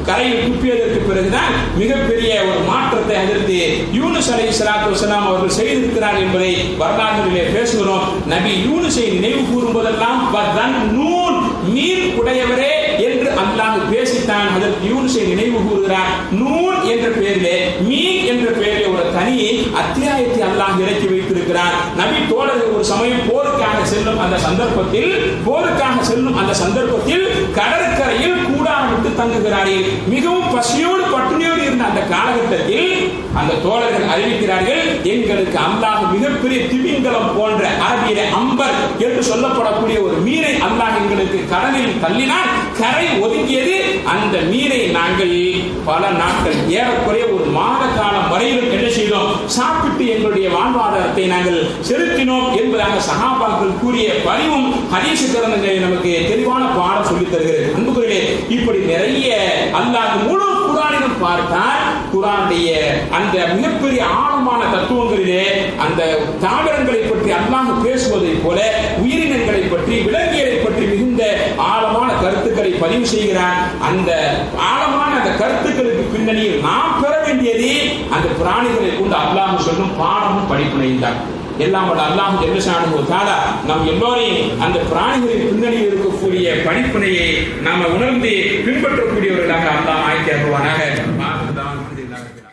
கரையில் துப்பியதற்கு பிறகுதான் மிகப்பெரிய ஒரு மாற்றத்தை ஹஜ்ரத் யூனுஸ் அலைஹிஸ்ஸலாத்து வஸலாம் அவர்கள் செய்திருக்கிறார் என்பதை வரலாற்றிலே பேசுகிறோம். நபி யூனுஸை நினைவு கூறும்போதெல்லாம் வதன்னூன், மீன் உடையவரே என்று அல்லாஹ் பேசித்தான் ஹஜ்ரத் யூனுஸை நினைவு கூறுகிறார். நூன் என்ற பெயரிலே, மீன் என்ற பெயரிலே ஒரு தனி அத்தியாயத்தை அல்லாஹ் இறக்கி வைத்திருக்கிறார். நபி தோழர்கள் ஒரு சமயம் போருக்காக செல்லும் அந்த சந்தர்ப்பத்தில் கடற்கரையில் கூடாரம் விட்டு தங்குகிறார்கள். மிகவும் பசியோடு பட்டினியோடு இருந்த அந்த காலகட்டத்தில் அந்த தோழர்கள் அறிவிக்கிறார்கள், எங்களுக்கு அல்லாஹ் மிகப்பெரிய திமிங்கலம் போன்ற அரபியிலே அம்பர் என்று சொல்லப்படக்கூடிய ஒரு மீனை அல்லாஹ் எங்களுக்கு கடலில் தள்ளினால் கரை ஒதுங்கியது. அந்த மீனை நாங்கள் பல நாட்கள், ஏறக்குறைய ஒரு மாத காலம் வரையிலும் என்ன செய்தோம்? சாப்பிட்டு எங்களுடைய வாழ்வாதாரத்தை நாங்கள் செலுத்தினோம் என்பதாக சஹாபாக்கள் கூறிய பதிவும் ஹதீஸ் கிரந்தங்களை நமக்கு தெளிவான பாடம் சொல்லித் தருகிறது. அன்புக்குரியவர்களே, இப்படி நிறைய அல்லாஹ் முழு குர்ஆனிலும் பார்த்தால் குர்ஆனுடைய அந்த மிகப்பெரிய ஆழமான தத்துவங்களிலே அந்த தாவரங்களை பற்றி அல்லாஹ் பேசுவதை போல உயிரினங்களை பற்றி, விலங்கியலை பற்றி மிகுந்த ஆழமான கருத்துக்களை பதிவு செய்கிறார். அந்த ஆழமான அந்த கருத்துக்களுக்கு பின்னணியில் நாம் பெற வேண்டியது அந்த பிராணிகளை கொண்டு அல்லாஹ் சொல்லும் பாடமும் படிப்பினையும் தான். எல்லாம் அல்லாஹ் ஜல்ல ஷானுஹு தஆலா நம் எல்லோரையும் அந்த பிராணிகளின் பின்னணியில் இருக்கக்கூடிய படிப்பினையை நாம உணர்ந்து பின்பற்றக்கூடியவர்களாக அல்லாஹ் ஆக்கி அருள்வானாக.